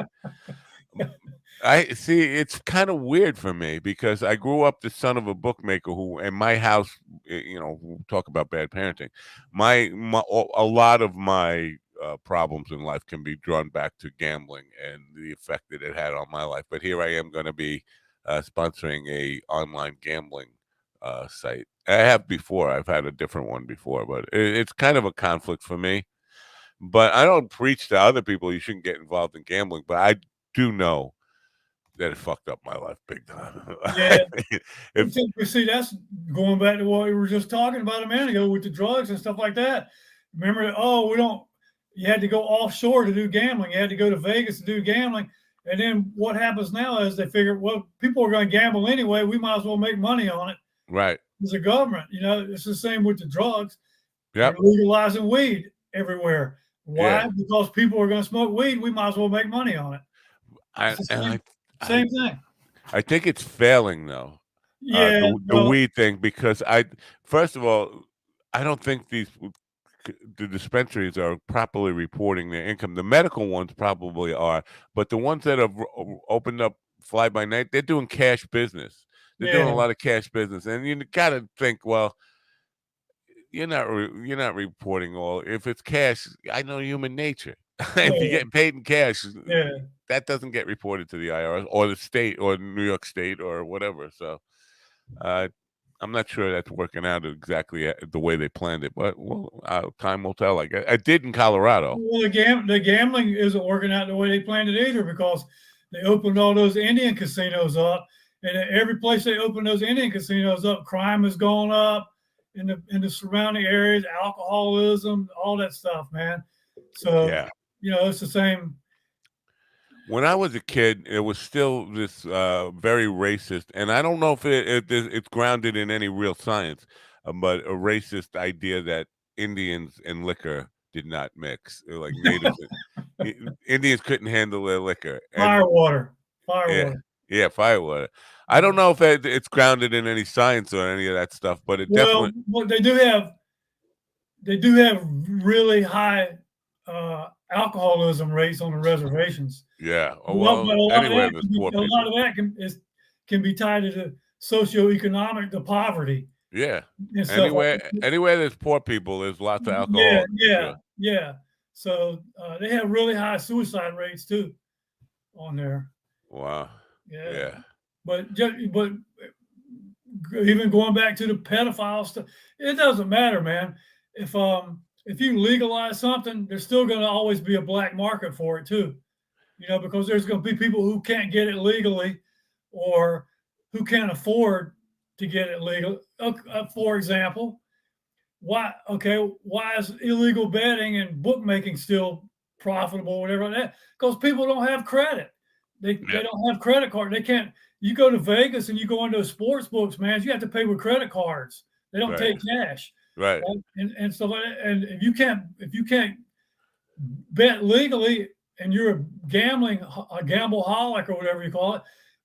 I see. It's kind of weird for me because I grew up the son of a bookmaker who, in my house, we'll talk about bad parenting. A lot of my problems in life can be drawn back to gambling and the effect that it had on my life. But here I am going to be sponsoring a online gambling site. I have before. I've had a different one before, but it's kind of a conflict for me. But I don't preach to other people you shouldn't get involved in gambling. But I do know that it fucked up my life big time. Yeah. See, that's going back to what we were just talking about a minute ago with the drugs and stuff like that. Remember, you had to go offshore to do gambling. You had to go to Vegas to do gambling. And then what happens now is they figure, well, people are going to gamble anyway. We might as well make money on it. Right. As a government, it's the same with the drugs. Yeah. They're legalizing weed everywhere. Why? Yeah. Because people are going to smoke weed. We might as well make money on it. Same thing. I think it's failing though. Yeah, the weed thing, because first of all, I don't think the dispensaries are properly reporting their income. The medical ones probably are, but the ones that have opened up fly by night, they're doing cash business. They're doing a lot of cash business, and you got to think, well, you're not reporting all. If it's cash, I know human nature. If you get paid in cash, that doesn't get reported to the IRS or the state or New York State or whatever. So I'm not sure that's working out exactly the way they planned it, but time will tell. I did in Colorado. Well, the gambling isn't working out the way they planned it either, because they opened all those Indian casinos up, and at every place they opened those Indian casinos up, crime has gone up in the surrounding areas, alcoholism, all that stuff, man. So it's the same. When I was a kid, it was still this very racist, and I don't know if it's grounded in any real science, but a racist idea that Indians and liquor did not mix. Like natives, Indians couldn't handle their liquor. Firewater. Yeah, firewater. I don't know if it's grounded in any science or any of that stuff, but it definitely. Well, they do have really high alcoholism rates on the reservations. Yeah. Well, anyway, there's poor people. A lot of that can be tied to the socioeconomic, the poverty. Yeah. Anywhere there's poor people, there's lots of alcohol. Yeah. So they have really high suicide rates too on there. Wow. Yeah. But even going back to the pedophile stuff, it doesn't matter, man. If you legalize something, there's still going to always be a black market for it too, because there's going to be people who can't get it legally or who can't afford to get it legal. For example, why is illegal betting and bookmaking still profitable or whatever like that? Because people don't have credit. They don't have credit card. They can't. You go to Vegas and you go into sports books, man, you have to pay with credit cards. They don't take cash. Right. And so and if you can't bet legally and you're a gambleholic or whatever you call it,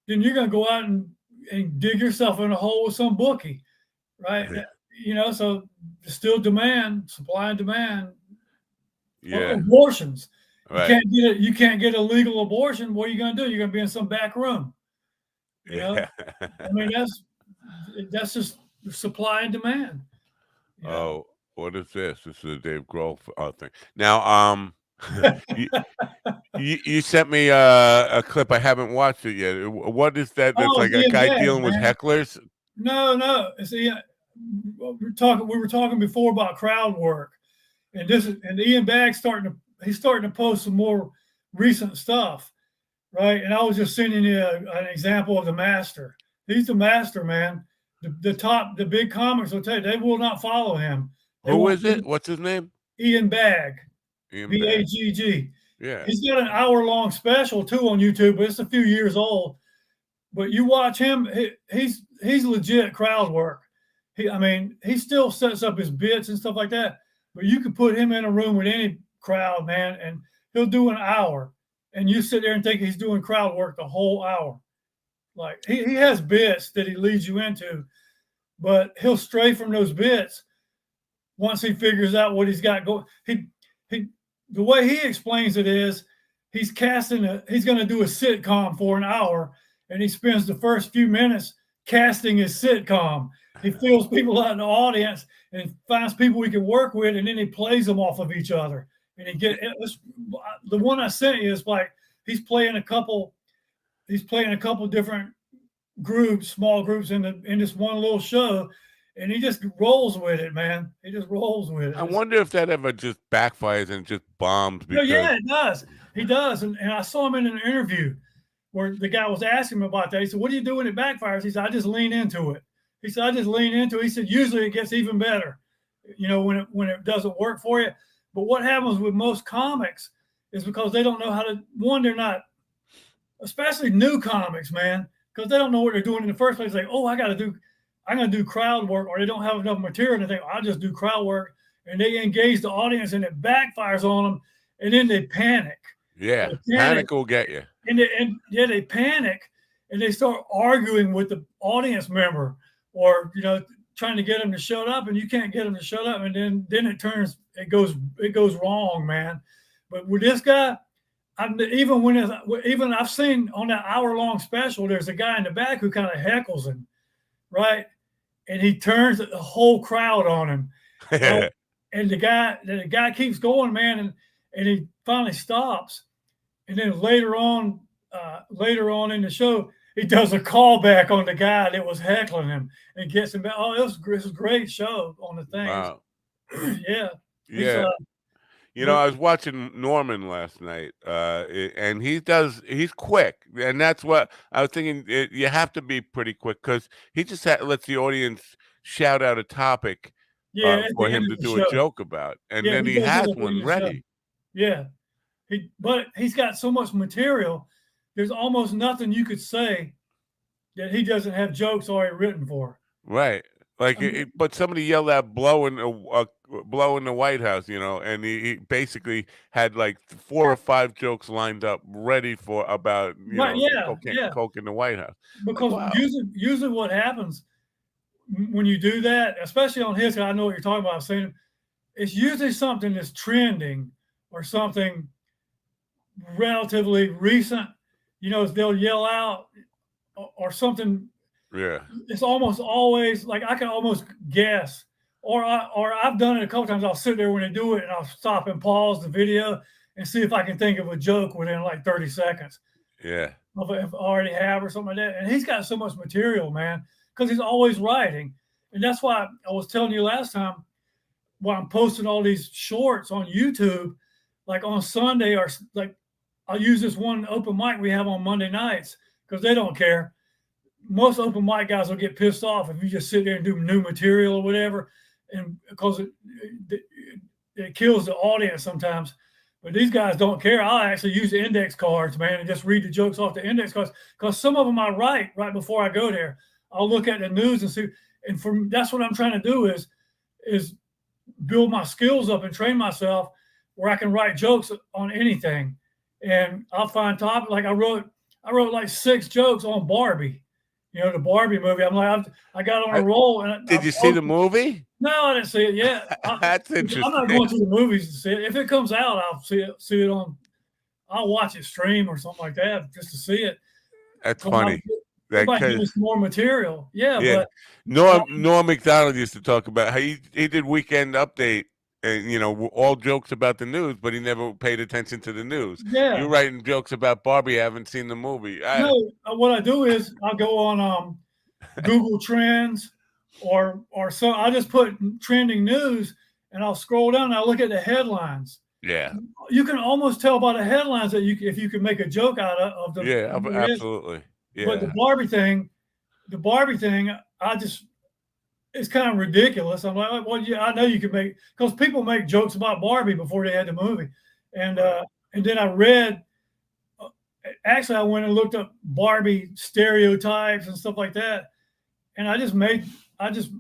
then you're going to go out and dig yourself in a hole with some bookie, right? Yeah. So still demand, supply and demand. Yeah. Abortions. Right. You can't get a legal abortion. What are you going to do? You're going to be in some back room. Yeah. I mean, that's just supply and demand. Oh, what is this? This is a Dave Grohl thing. Now, you sent me a clip. I haven't watched it yet. What is that? That's like a guy dealing with hecklers. No. See, we were talking before about crowd work, and Ian Bag's starting to post some more recent stuff, right? And I was just sending you an example of the master. He's the master, man. The big comics will tell you they will not follow him. Who is it? What's his name? Ian Bag. Bagg. Yeah. He's got an hour-long special too on YouTube, but it's a few years old. But you watch him, he's legit crowd work. He still sets up his bits and stuff like that. But you could put him in a room with any crowd, man, and he'll do an hour. And you sit there and think he's doing crowd work the whole hour. Like he has bits that he leads you into, but he'll stray from those bits once he figures out what he's got going. The way he explains it is he's going to do a sitcom for an hour, and he spends the first few minutes casting his sitcom. He fills people out in the audience and finds people he can work with, and then he plays them off of each other. And the one I sent you is like he's playing a couple different groups, small groups in this one little show, and he just rolls with it, man. He just rolls with it. I wonder if that ever just backfires and just bombs. Because... Yeah, it does. He does. And I saw him in an interview where the guy was asking him about that. He said, "What do you do when it backfires?" He said, "I just lean into it." He said, "I just lean into it." He said, "Usually it gets even better, when it doesn't work for you." But what happens with most comics is because they don't know how to, they're not, especially new comics, man, because they don't know what they're doing in the first place. Like, oh, I'm going to do crowd work, or they don't have enough material, and they think, I'll just do crowd work. And they engage the audience, and it backfires on them, and then they panic. Yeah, panic will get you. And they panic, and they start arguing with the audience member, or trying to get them to shut up, and you can't get them to shut up, and then it goes wrong, man. But with this guy, even I've seen on that hour-long special, there's a guy in the back who kind of heckles him, right? And he turns the whole crowd on him. Right? And the guy keeps going, man, and he finally stops. And then later on in the show, he does a callback on the guy that was heckling him and gets him back. Oh, it was a great show on the thing. Wow. Yeah. Yeah. I was watching Norman last night, and he's quick. And that's what I was thinking. You have to be pretty quick because he just lets the audience shout out a topic for him to do a joke about. And then he has one ready. Yeah. But he's got so much material. There's almost nothing you could say that he doesn't have jokes already written for. Right. Like, but somebody yelled out "blow in the White House," and he basically had like 4 or 5 jokes lined up, ready for about coke in the White House. Because usually what happens when you do that, especially on his, I know what you're talking about. I'm saying it's usually something that's trending or something relatively recent. They'll yell out or something. Yeah, it's almost always like I can almost guess, or I've done it a couple times. I'll sit there when they do it, and I'll stop and pause the video and see if I can think of a joke within like 30 seconds. Yeah, if I already have or something like that. And he's got so much material, man, because he's always writing, and that's why I was telling you last time. While I'm posting all these shorts on YouTube, like on Sunday, or like I'll use this one open mic we have on Monday nights because they don't care. most open mic guys will get pissed off if you just sit there and do new material or whatever, and because it kills the audience sometimes. But these guys don't care. I actually use index cards, man, and just read the jokes off the index cards, because some of them I write right before I go there. I'll look at the news and see, and that's what I'm trying to do is build my skills up and train myself where I can write jokes on anything. And I'll find topic, like I wrote like 6 jokes on Barbie, the Barbie movie. I'm like, I got on a roll. And did you see the movie? No, I didn't see it yet. That's interesting. I'm not going to the movies to see it. If it comes out, I'll see it on. I'll watch it stream or something like that just to see it. That's funny. That might give us more material. Yeah. But Norm Macdonald used to talk about how he did Weekend Update, and all jokes about the news, but he never paid attention to the news. Yeah. You're writing jokes about Barbie. I haven't seen the movie. No, what I do is I'll go on Google Trends or so. I just put trending news and I'll scroll down and I'll look at the headlines. Yeah. You can almost tell by the headlines that if you can make a joke out of the. Yeah, absolutely. Yeah. But the Barbie thing, it's kind of ridiculous. I'm like, well, yeah, I know you can make, because people make jokes about Barbie before they had the movie. And then I read, actually I went and looked up Barbie stereotypes and stuff like that. And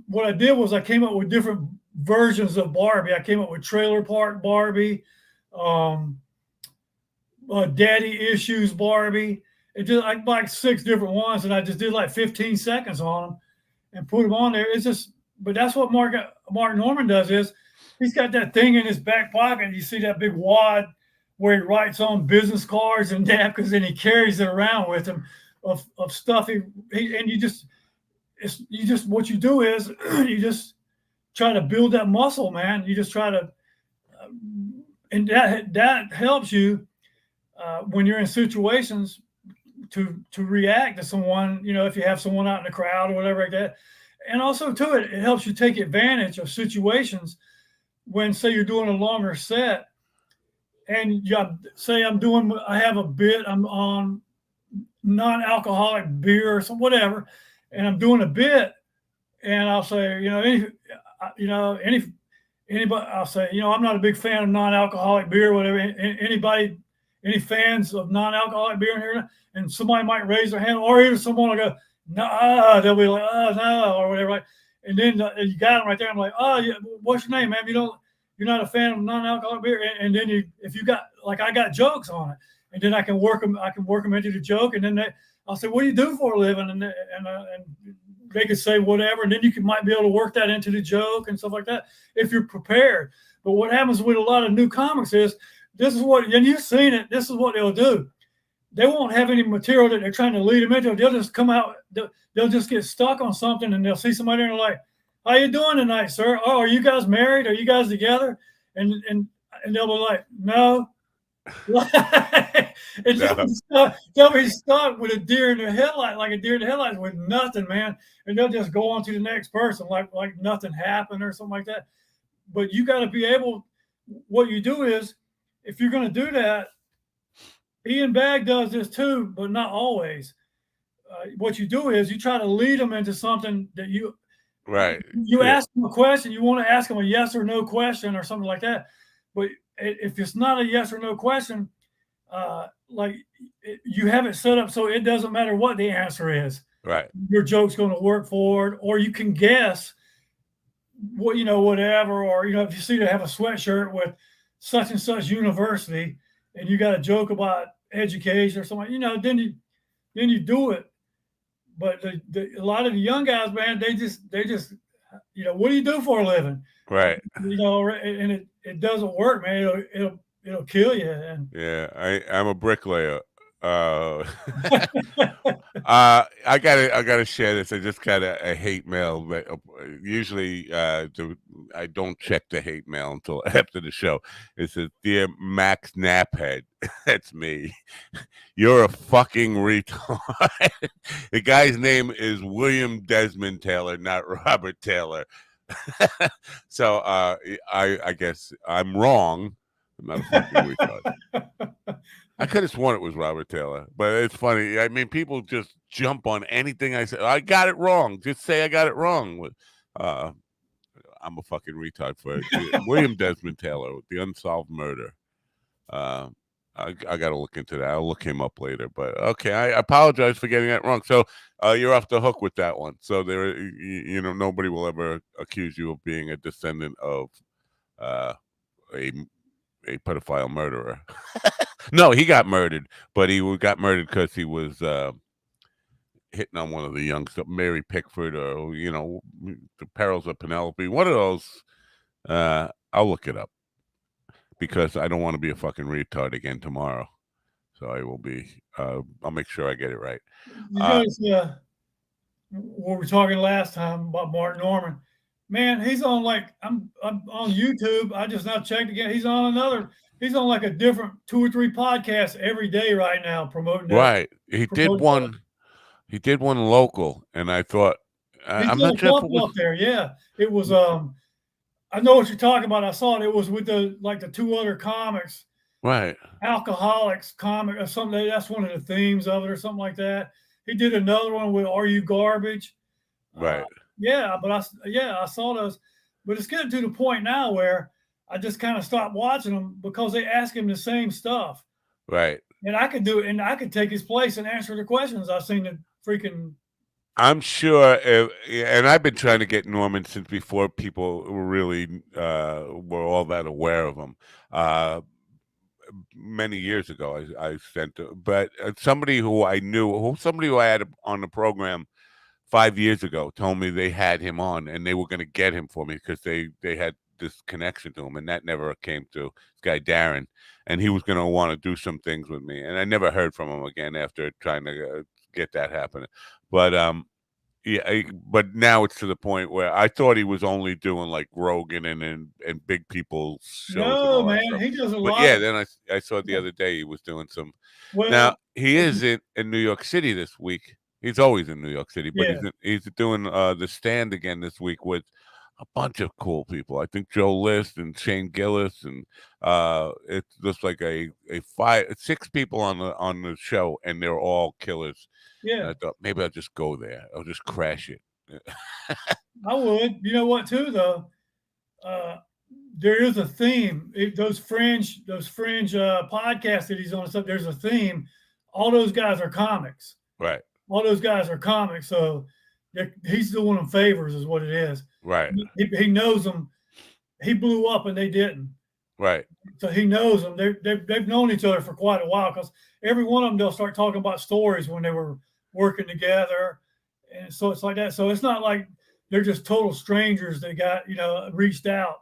what I did was I came up with different versions of Barbie. I came up with Trailer Park Barbie, Daddy Issues Barbie. It just like 6 different ones, and I just did like 15 seconds on them and put them on there. It's just, but that's what Mark Norman does, is he's got that thing in his back pocket. You see that big wad where he writes on business cards and napkins, and he carries it around with him of stuff. And you just what you do is you just try to build that muscle, man. You just try to, and that helps you when you're in situations to react to someone, if you have someone out in the crowd or whatever like that. And also too, it helps you take advantage of situations when, say, you're doing a longer set and I have a bit, I'm on non-alcoholic beer or some whatever, and I'm doing a bit, and I'll say, anybody, I'll say, I'm not a big fan of non-alcoholic beer, whatever. Any fans of non-alcoholic beer in here? And somebody might raise their hand, or even someone will go, no, they'll be like, oh, no, or whatever. And then you got them right there. I'm like, oh, yeah, what's your name, man? You're not a fan of non-alcoholic beer. And then if you got, like, I got jokes on it, and then I can work them into the joke. And then I'll say, what do you do for a living? And they could say whatever. And then you might be able to work that into the joke and stuff like that if you're prepared. But what happens with a lot of new comics is, and you've seen it, this is what they'll do. They won't have any material that they're trying to lead them into. They'll just come out, they'll just get stuck on something, and they'll see somebody there and they're like, how you doing tonight, sir? Oh, are you guys married? Are you guys together? And they'll be like, no. They'll be stuck with a deer in the headlights with nothing, man. And they'll just go on to the next person like nothing happened or something like that. But you got to be able, what you do is, if you're going to do that, Ian Bagg does this too, but not always. What you do is you try to lead them into something that you ask them a question. You want to ask them a yes or no question or something like that. But if it's not a yes or no question, you have it set up so it doesn't matter what the answer is. Right. Your joke's going to work forward, or you can guess whatever, or if you see they have a sweatshirt with such and such university, and you got a joke about education or something, then you do it. But a lot of the young guys, man, they just, what do you do for a living? Right. And it doesn't work, man. It'll kill you. And I'm a bricklayer. I gotta share this. I just got a hate mail. But usually, I don't check the hate mail until after the show. It says, "Dear Max Naphead," that's me. You're a fucking retard. The guy's name is William Desmond Taylor, not Robert Taylor. So I guess I'm wrong. I'm not a fucking retard. I could have sworn it was Robert Taylor, but it's funny. I mean, people just jump on anything I say. I got it wrong. Just say I got it wrong. Uh, I'm a fucking retard for it. William Desmond Taylor, The Unsolved Murder. Uh, I got to look into that. I'll look him up later. But okay, I apologize for getting that wrong. So you're off the hook with that one. So nobody will ever accuse you of being a descendant of a pedophile murderer. No, he got murdered, but he got murdered because he was hitting on one of the youngsters, Mary Pickford, or The Perils of Penelope. One of those. I'll look it up because I don't want to be a fucking retard again tomorrow. So I will be. I'll make sure I get it right. You guys, we were talking last time about Mark Norman. Man, he's on I'm on YouTube. I just now checked again. He's on like a different 2 or 3 podcasts every day right now promoting that. Right. He did one local, and I thought I'm not sure if it was up there. Yeah, it was. I know what you're talking about. I saw it. It was with the 2 other comics. Right. Alcoholics comic or something. That's one of the themes of it or something like that. He did another one with Are You Garbage? Right. I saw those. But it's getting to the point now where I just kind of stopped watching them because they ask him the same stuff. Right. And I could do it, and I could take his place and answer the questions. I've seen the freaking. I'm sure, and I've been trying to get Norman since before people really were all that aware of him. Many years ago, I sent, but somebody who I knew, somebody who I had on the program 5 years ago, told me they had him on and they were going to get him for me because they had this connection to him, and that never came to. This guy Darren, and he was going to want to do some things with me, and I never heard from him again after trying to get that happening. But but now it's to the point where I thought he was only doing like Rogan and big people's shows. No, man, he does a lot. But yeah, then I saw the other day he was doing some. Well, now he is in New York City this week. He's always in New York City, but he's doing the Stand again this week with a bunch of cool people. I think Joe List and Shane Gillis, and it's just like a 6 people on the show, and they're all killers. Yeah. And I thought maybe I'll just go there. I'll just crash it. I would. You know what, too, though? There is a theme. Those fringe podcasts that he's on, stuff. There's a theme. All those guys are comics. Right. All those guys are comics. So he's doing them favors, is what it is. Right. He knows them. He blew up and they didn't. Right. So he knows them. They've known each other for quite a while because every one of them, they'll start talking about stories when they were working together. And so it's like that. So it's not like they're just total strangers that got, reached out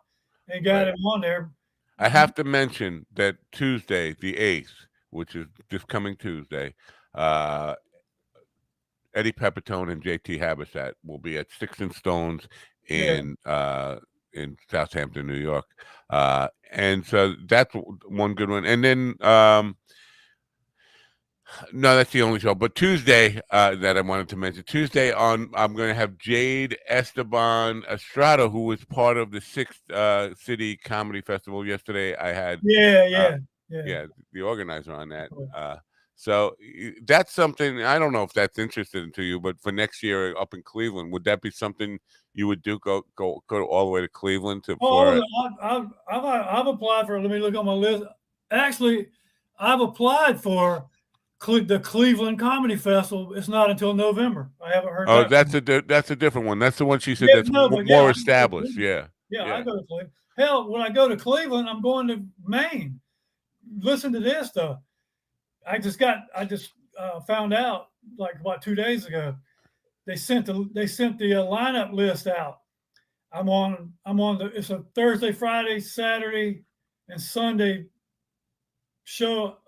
and got him on there. I have to mention that Tuesday, the 8th, which is this coming Tuesday, Eddie Pepitone and JT Habisat will be at Sticks and Stones in Southampton, New York. And so that's one good one. And then no, that's the only show. But Tuesday that I wanted to mention, I'm going to have Jade Esteban Estrada, who was part of the 6th City Comedy Festival yesterday. I had the organizer on that. So that's something, I don't know if that's interesting to you, but for next year up in Cleveland, would that be something you would do? Go all the way to Cleveland to? I've applied for. Let me look on my list. Actually, I've applied for the Cleveland Comedy Festival. It's not until November. I haven't heard. Oh, that's a different one. That's the one she said more established. Yeah. I go to Cleveland. Hell, when I go to Cleveland, I'm going to Maine. Listen to this though. I just found out like about 2 days ago. They sent the lineup list out. I'm on it's a Thursday, Friday, Saturday, and Sunday show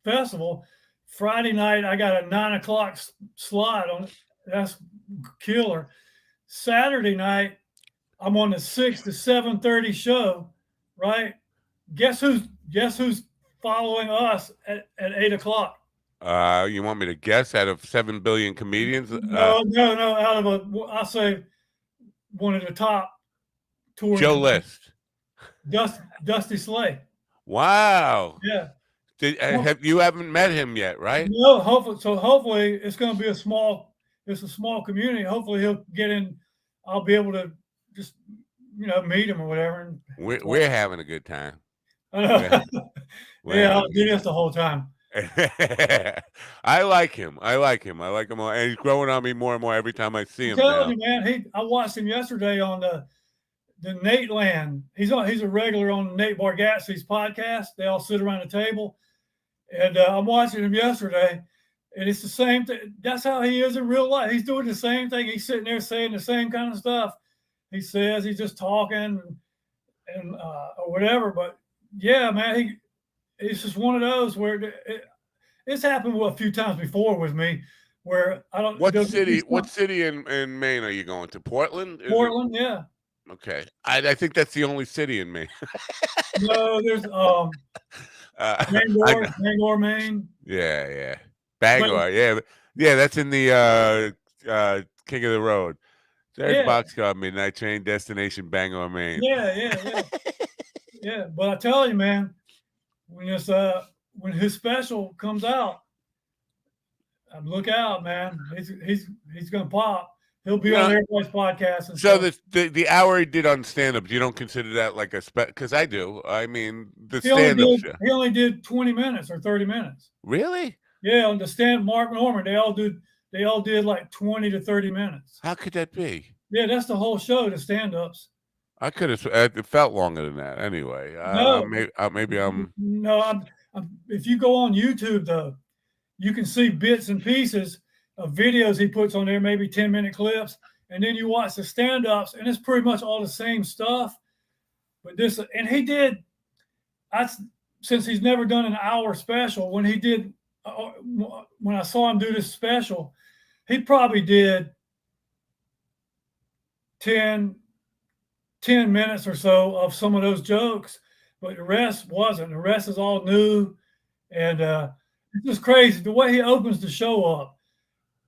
festival. Friday night I got a 9:00 slot on it. That's killer. Saturday night I'm on the 6 to 7:30 show. Right? Guess who's following us at 8:00? You want me to guess out of 7 billion comedians? No. Out of I'll say one of the top touring. Joe List. Dusty Slay. Wow. Yeah. You haven't met him yet, right? No, hopefully it's going to be a small community. Hopefully he'll get in. I'll be able to just meet him or whatever. And We're having a good time. yeah, I'll do this the whole time. I like him. I like him, and he's growing on me more and more every time I see him. I'm telling you, man. I watched him yesterday on the Nate Land. He's a regular on Nate Bargatze's podcast. They all sit around the table, and I'm watching him yesterday, and it's the same thing. That's how he is in real life. He's doing the same thing. He's sitting there saying the same kind of stuff. He says he's just talking and or whatever. But yeah, man, it's just one of those where it's happened a few times before with me, where I don't. What city in Maine are you going to? Portland? Portland, yeah. Okay, I think that's the only city in Maine. No, there's Bangor, Maine. Yeah, Bangor. Yeah. That's in the King of the Road. There's Boxcar Midnight Train destination Bangor, Maine. Yeah. Yeah, but I tell you, man, when his special comes out, look out, man. He's gonna pop. He'll be on everybody's podcast. And so the hour he did on stand-up, you don't consider that like a because I do. I mean, stand-up show. He only did 20 minutes or 30 minutes. Really? Yeah, on the stand, Mark Norman, they all did like 20 to 30 minutes. How could that be? Yeah, that's the whole show, the stand-ups. I could have. It felt longer than that. Anyway, no, maybe I'm. No, if you go on YouTube though, you can see bits and pieces of videos he puts on there, maybe 10-minute clips, and then you watch the stand-ups, and it's pretty much all the same stuff. But he did. Since he's never done an hour special, when I saw him do this special, he probably did 10 minutes or so of some of those jokes, but the rest wasn't. The rest is all new, and it's just crazy. The way he opens the show up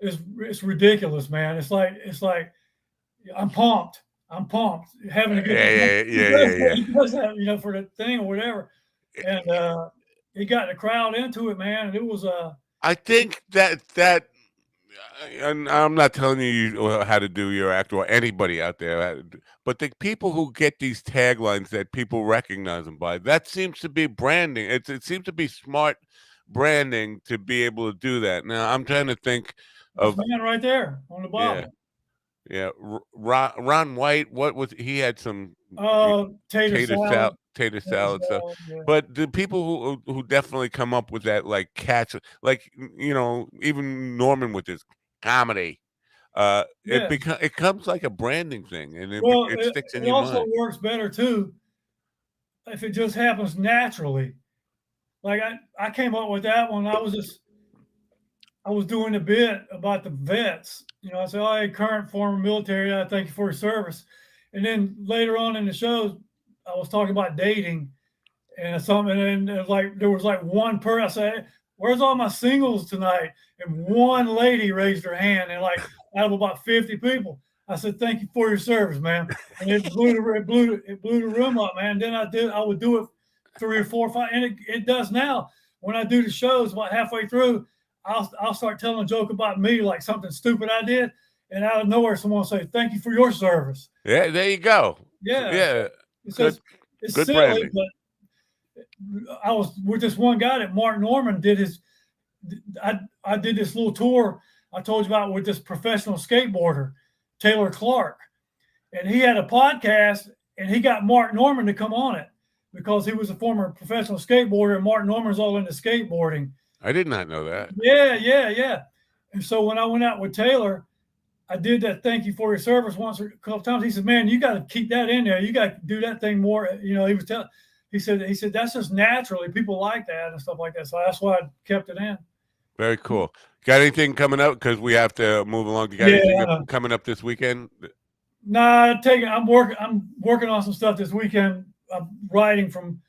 it's ridiculous, man. It's like I'm pumped. Having a good yeah. He does that, for the thing or whatever, and he got the crowd into it, man. And it was I think that. And I'm not telling you how to do your act or anybody out there, but the people who get these taglines that people recognize them by, that seems to be branding. It seems to be smart branding to be able to do that. Now, I'm trying to think of man right there on the bottom. Yeah. Ron White, what was he had some tater salad stuff. Yeah. But the people who definitely come up with that, like catch, like even Norman with his comedy, it comes like a branding thing, and it sticks in your mind. It also works better too if it just happens naturally. Like I came up with that one. I was doing a bit about the vets. I said, "Oh, hey, current former military, I thank you for your service." And then later on in the show, I was talking about dating and something, and there was one person. I said, "Where's all my singles tonight?" And one lady raised her hand, and out of about 50 people, I said, "Thank you for your service, man." And it blew the room up, man. And then I would do it 3 or 4 or 5, and it does now. When I do the shows, about halfway through, I'll start telling a joke about me, like something stupid I did, and out of nowhere, someone will say, "Thank you for your service." Yeah, there you go. Yeah. It's good silly, branding. But I was with this one guy that Mark Norman did I did this little tour I told you about with this professional skateboarder, Taylor Clark. And he had a podcast, and he got Mark Norman to come on it because he was a former professional skateboarder, and Mark Norman's all into skateboarding. I did not know that. Yeah. And so when I went out with Taylor, I did that thank you for your service once or a couple times. He said, "Man, you got to keep that in there. You got to do that thing more." He said that's just naturally people like that and stuff like that. So that's why I kept it in. Very cool. Got anything coming up? Because we have to move along. You got anything coming up this weekend? Nah, I'm working on some stuff this weekend. I'm writing from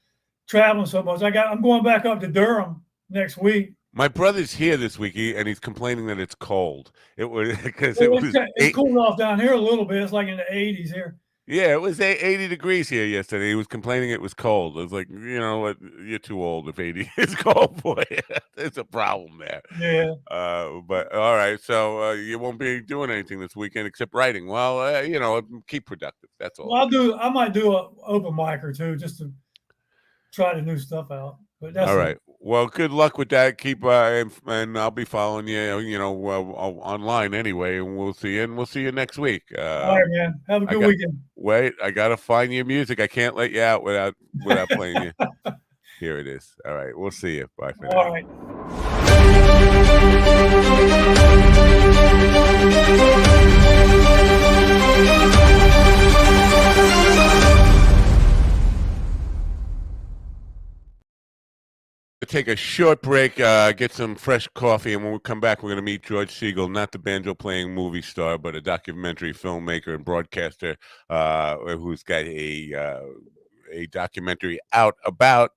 traveling so much. I'm going back up to Durham next week. My brother's here this week, and he's complaining that it's cold. It was because it's cooled off down here a little bit. It's like in the 80s here. Yeah, it was 80 degrees here yesterday. He was complaining it was cold. I was like, you know what? You're too old if 80 is cold for you. There's a problem there. Yeah. But all right. So you won't be doing anything this weekend except writing. Well, keep productive. That's all. Well, I might do an open mic or two just to try the new stuff out. But that's All it. right. Well, good luck with that. Keep and I'll be following you. Online anyway, and we'll see you. And we'll see you next week. All right, man. Have a good weekend. Wait, I gotta find your music. I can't let you out without playing you. Here it is. All right. We'll see you. Bye for now. All right. Take a short break, get some fresh coffee, and when we come back, we're going to meet George Siegel, not the banjo-playing movie star, but a documentary filmmaker and broadcaster who's got a documentary out about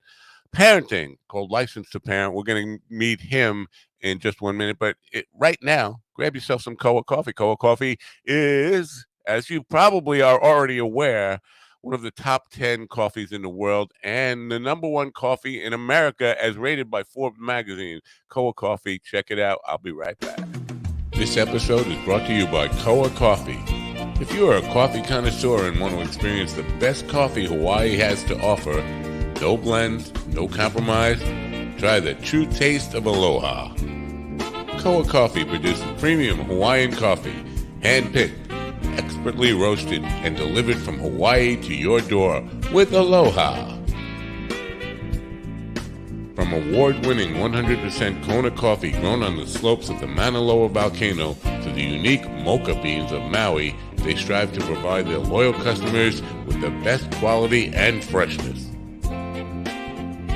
parenting called License to Parent. We're going to meet him in just 1 minute, but right now, grab yourself some Koa coffee. Koa coffee is, as you probably are already aware, one of the top 10 coffees in the world and the number one coffee in America as rated by Forbes magazine. Koa Coffee, check it out. I'll be right back. This episode is brought to you by Koa Coffee. If you are a coffee connoisseur and want to experience the best coffee Hawaii has to offer, no blends, no compromise, try the true taste of aloha. Koa Coffee produces premium Hawaiian coffee, hand-picked, expertly roasted and delivered from Hawaii to your door with aloha. From award-winning 100% Kona coffee grown on the slopes of the Mauna Loa volcano to the unique mocha beans of Maui, they strive to provide their loyal customers with the best quality and freshness.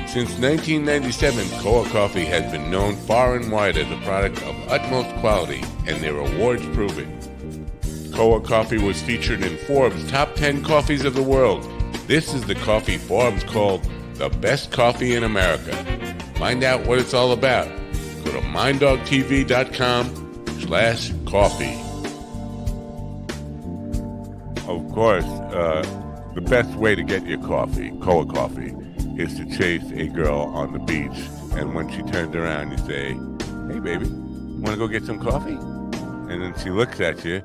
Since 1997, Koa Coffee has been known far and wide as a product of utmost quality, and their awards prove it. Koa Coffee was featured in Forbes' Top 10 Coffees of the World. This is the coffee Forbes called the best coffee in America. Find out what it's all about. Go to minddogtv.com/coffee. Of course, the best way to get your coffee, Koa Coffee, is to chase a girl on the beach. And when she turns around, you say, "Hey, baby, want to go get some coffee?" And then she looks at you,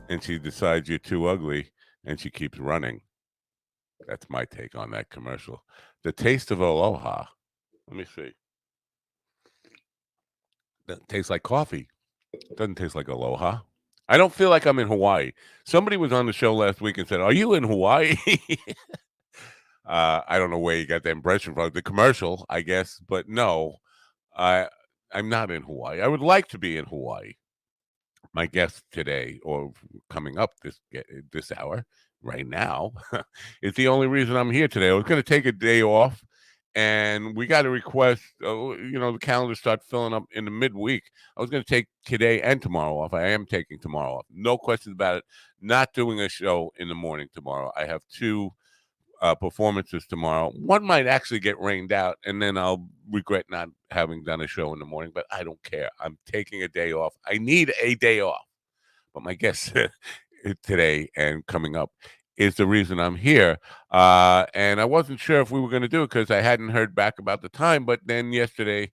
and she decides you're too ugly, and she keeps running. That's my take on that commercial. The taste of aloha. Let me see. That tastes like coffee. It doesn't taste like aloha. I don't feel like I'm in Hawaii. Somebody was on the show last week and said, "Are you in Hawaii?" I don't know where you got that impression from. The commercial, I guess, but no, I'm not in Hawaii. I would like to be in Hawaii. My guest today, or coming up this hour, right now, is the only reason I'm here today. I was going to take a day off, and we got a request. The calendar started filling up in the midweek. I was going to take today and tomorrow off. I am taking tomorrow off. No questions about it. Not doing a show in the morning tomorrow. I have two performances tomorrow. One might actually get rained out, and then I'll regret not having done a show in the morning, but I don't care. I'm taking a day off. I need a day off. But my guest today and coming up is the reason I'm here. And I wasn't sure if we were going to do it because I hadn't heard back about the time. But then yesterday,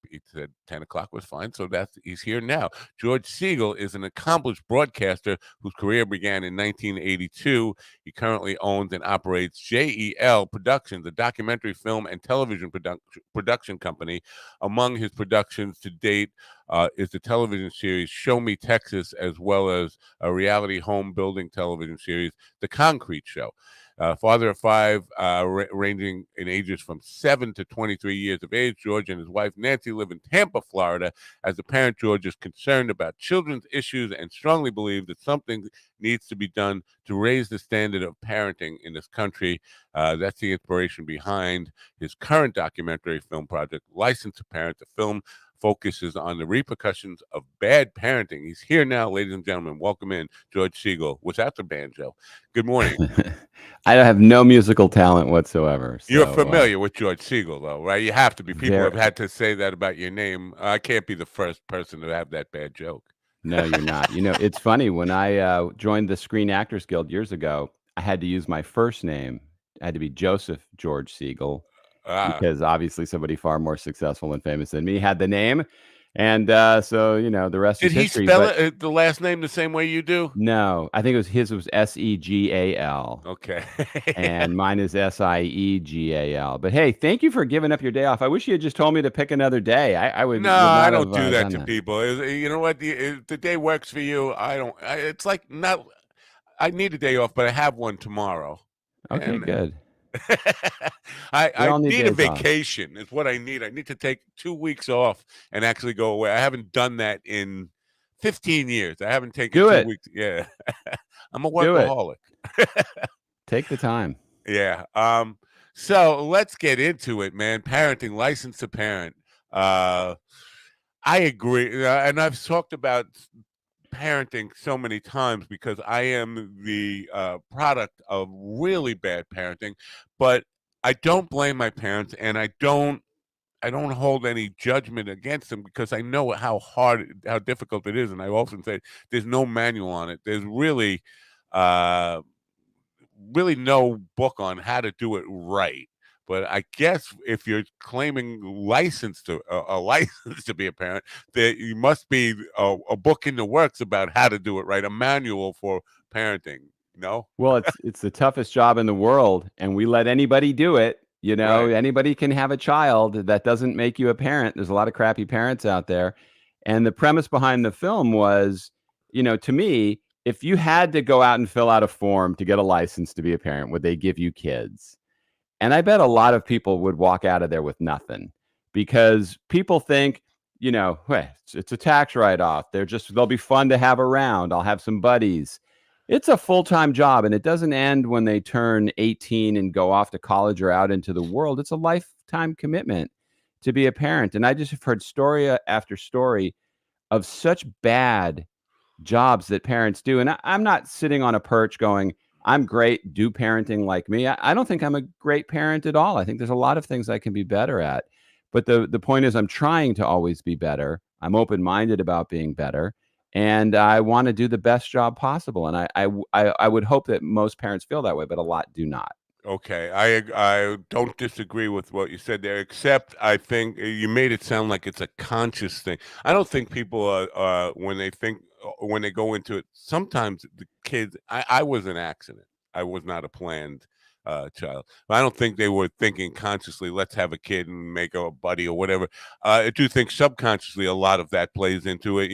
he said 10 o'clock was fine, so he's here now. George Siegel is an accomplished broadcaster whose career began in 1982. He currently owns and operates JEL Productions, a documentary film and television production company. Among his productions to date is the television series Show Me Texas, as well as a reality home building television series, The Concrete Show. Father of five, ranging in ages from 7 to 23 years of age, George and his wife Nancy live in Tampa, Florida. As a parent, George is concerned about children's issues and strongly believes that something needs to be done to raise the standard of parenting in this country. That's the inspiration behind his current documentary film project, License to Parent. The film focuses on the repercussions of bad parenting. He's here now, ladies and gentlemen. Welcome in, George Siegel, without the banjo. Good morning. I have no musical talent whatsoever. So, you're familiar with George Siegel, though, right? You have to be. People have had to say that about your name. I can't be the first person to have that bad joke. No, you're not. It's funny. When I joined the Screen Actors Guild years ago, I had to use my first name. I had to be Joseph George Siegel Ah, because obviously somebody far more successful and famous than me had the name. And so, the rest did is he history. spell But it the last name the same way you do? no, I think it was Segal. Okay. And mine is Siegal. But hey, thank you for giving up your day off. I wish you had just told me to pick another day. I No, would I not don't have do that done to that. people. You know what? If the day works for you, I don't. It's like not. I need a day off, but I have one tomorrow, Okay, and good. I We I all need need a days off. vacation. Is what I need. I need to take 2 weeks off and actually go away. I haven't done that in 15 years. I haven't taken Do two it. weeks. Yeah, I'm a Do it. workaholic. Take the time. Yeah. So let's get into it, man. Parenting, license to parent. Uh, I agree, and I've talked about parenting so many times because I am the product of really bad parenting, but I don't blame my parents, and I don't hold any judgment against them because I know how difficult it is, and I often say there's no manual on it. There's uh, really no book on how to do it right. But I guess if you're claiming a license to be a parent, that you must be a book in the works about how to do it right, a manual for parenting. No, Well, it's the toughest job in the world, and we let anybody do it. right? Anybody can have a child. That doesn't make you a parent. There's a lot of crappy parents out there. And the premise behind the film was, to me, if you had to go out and fill out a form to get a license to be a parent, would they give you kids? And I bet a lot of people would walk out of there with nothing because people think, "Hey, it's a tax write off. They'll be fun to have around. I'll have some buddies." It's a full-time job, and it doesn't end when they turn 18 and go off to college or out into the world. It's a lifetime commitment to be a parent. And I just have heard story after story of such bad jobs that parents do. And I'm not sitting on a perch going, I'm great, do parenting like me. I don't think I'm a great parent at all. I think there's a lot of things I can be better at. But the point is, I'm trying to always be better. I'm open minded about being better. And I want to do the best job possible. And I would hope that most parents feel that way, but a lot do not. Okay, I don't disagree with what you said there, except I think you made it sound like it's a conscious thing. I don't think people when they go into it. Sometimes the kids. I was an accident. I was not a planned child. But I don't think they were thinking consciously. Let's have a kid and make a buddy or whatever. I do think subconsciously a lot of that plays into it.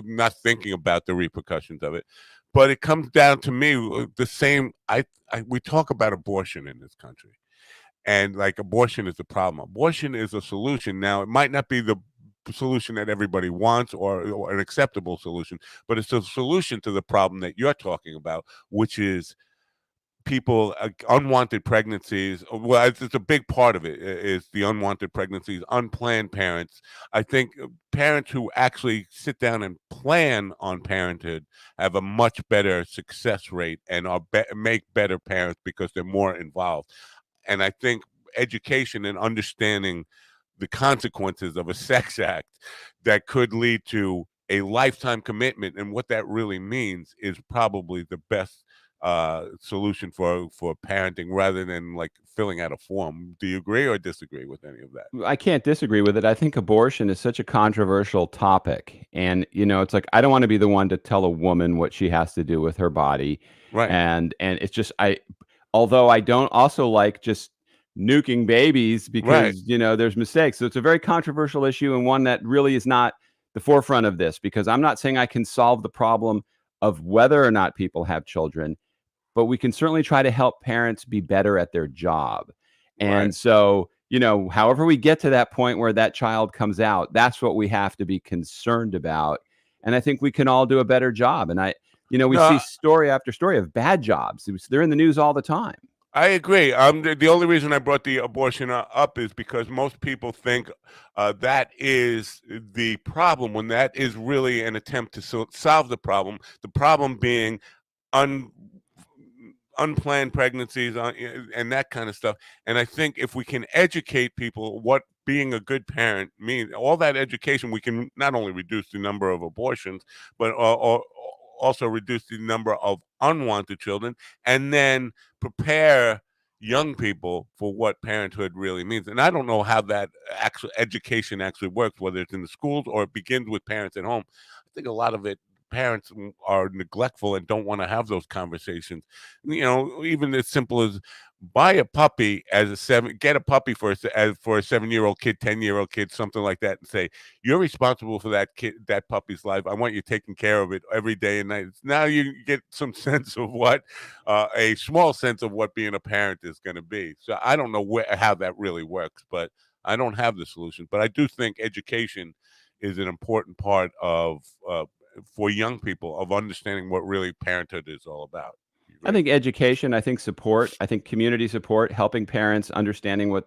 Not thinking about the repercussions of it. But it comes down to me the same. We talk about abortion in this country, and like abortion is the problem. Abortion is a solution. Now, it might not be the solution that everybody wants or an acceptable solution, but it's a solution to the problem that you're talking about, which is people unwanted pregnancies. Well, it's a big part of it is the unwanted pregnancies, unplanned parents. I think parents who actually sit down and plan on parenthood have a much better success rate and make better parents because they're more involved. And I think education and understanding the consequences of a sex act that could lead to a lifetime commitment and what that really means is probably the best solution for parenting rather than like filling out a form. Do you agree or disagree with any of that? I can't disagree with it. I think abortion is such a controversial topic. And, it's like I don't want to be the one to tell a woman what she has to do with her body. Right, And it's just although I don't also like just nuking babies right, because, there's mistakes. So it's a very controversial issue and one that really is not the forefront of this because I'm not saying I can solve the problem of whether or not people have children, but we can certainly try to help parents be better at their job. right. And so, however we get to that point where that child comes out, that's what we have to be concerned about. And I think we can all do a better job. And we see No, story after story of bad jobs. They're in the news all the time. I agree. The only reason I brought the abortion up is because most people think that is the problem when that is really an attempt to solve the problem. The problem being un unplanned pregnancies and that kind of stuff. And I think if we can educate people what being a good parent means, all that education, we can not only reduce the number of abortions, but also reduce the number of unwanted children, and then prepare young people for what parenthood really means. And I don't know how that actual education actually works, whether it's in the schools or it begins with parents at home. I think a lot of it, parents are neglectful and don't want to have those conversations. Even as simple as buy a puppy get a puppy for for a 7-year-old kid, 10-year-old kid, something like that, and say, you're responsible for that puppy's life. I want you taking care of it every day and night. Now you get some sense of what a small sense of what being a parent is going to be. So I don't know how that really works, but I don't have the solution. But I do think education is an important part of for young people, of understanding what really parenthood is all about. I think education, I think support, I think community support, helping parents understanding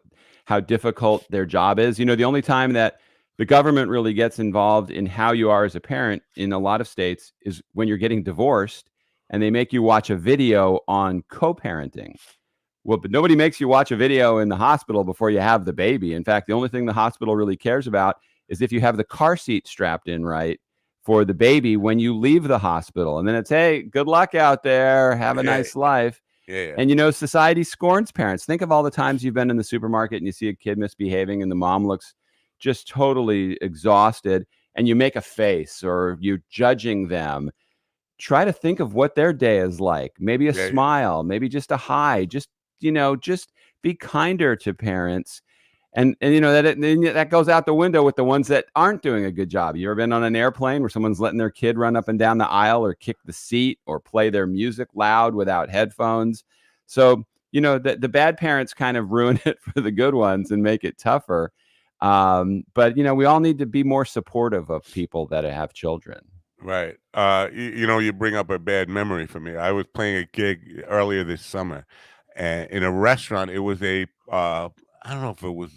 how difficult their job is. The only time that the government really gets involved in how you are as a parent in a lot of states is when you're getting divorced and they make you watch a video on co-parenting. Well, but nobody makes you watch a video in the hospital before you have the baby. In fact, the only thing the hospital really cares about is if you have the car seat strapped in right for the baby when you leave the hospital. And then it's, hey, good luck out there. Have a nice life. Yeah. And, society scorns parents. Think of all the times you've been in the supermarket and you see a kid misbehaving and the mom looks just totally exhausted and you make a face or you're judging them. Try to think of what their day is like. Maybe a smile, maybe just a hi, just be kinder to parents. And that goes out the window with the ones that aren't doing a good job. You ever been on an airplane where someone's letting their kid run up and down the aisle or kick the seat or play their music loud without headphones? So, the bad parents kind of ruin it for the good ones and make it tougher. But, we all need to be more supportive of people that have children. Right. You bring up a bad memory for me. I was playing a gig earlier this summer, and in a restaurant. It was I don't know if it was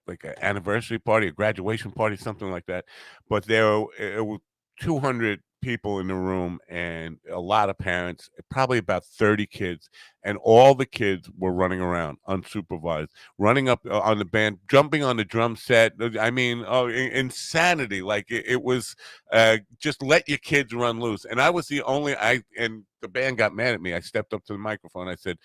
like an anniversary party, a graduation party, something like that. But it was 200 people in the room and a lot of parents, probably about 30 kids, and all the kids were running around unsupervised, running up on the band, jumping on the drum set. I mean, insanity. Like it was just let your kids run loose. And I was and the band got mad at me. I stepped up to the microphone. I said,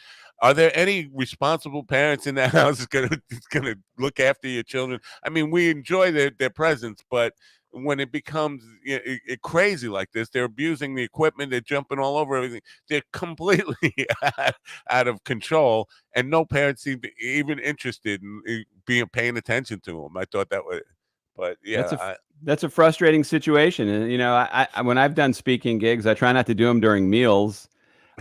are there any responsible parents in that house that's gonna look after your children? I mean, we enjoy their presence, but when it becomes crazy like this, they're abusing the equipment, they're jumping all over everything, they're completely out of control, and no parents seem to even interested in paying attention to them. I thought that was, but yeah, that's a frustrating situation. And I when I've done speaking gigs, I try not to do them during meals.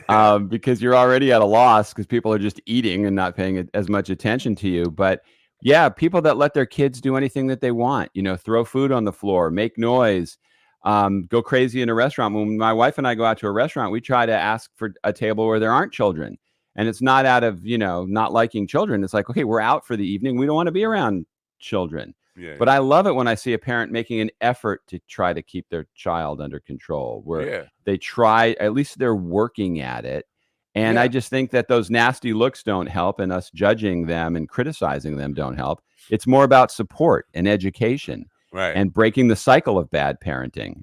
Because you're already at a loss because people are just eating and not paying as much attention to you. But yeah, people that let their kids do anything that they want, throw food on the floor, make noise, go crazy in a restaurant. When my wife and I go out to a restaurant, we try to ask for a table where there aren't children. And it's not out of, not liking children. It's like, okay, we're out for the evening. We don't want to be around children. But I love it when I see a parent making an effort to try to keep their child under control, where they try, at least they're working at it. And I just think that those nasty looks don't help, and us judging them and criticizing them don't help. It's more about support and education, and breaking the cycle of bad parenting.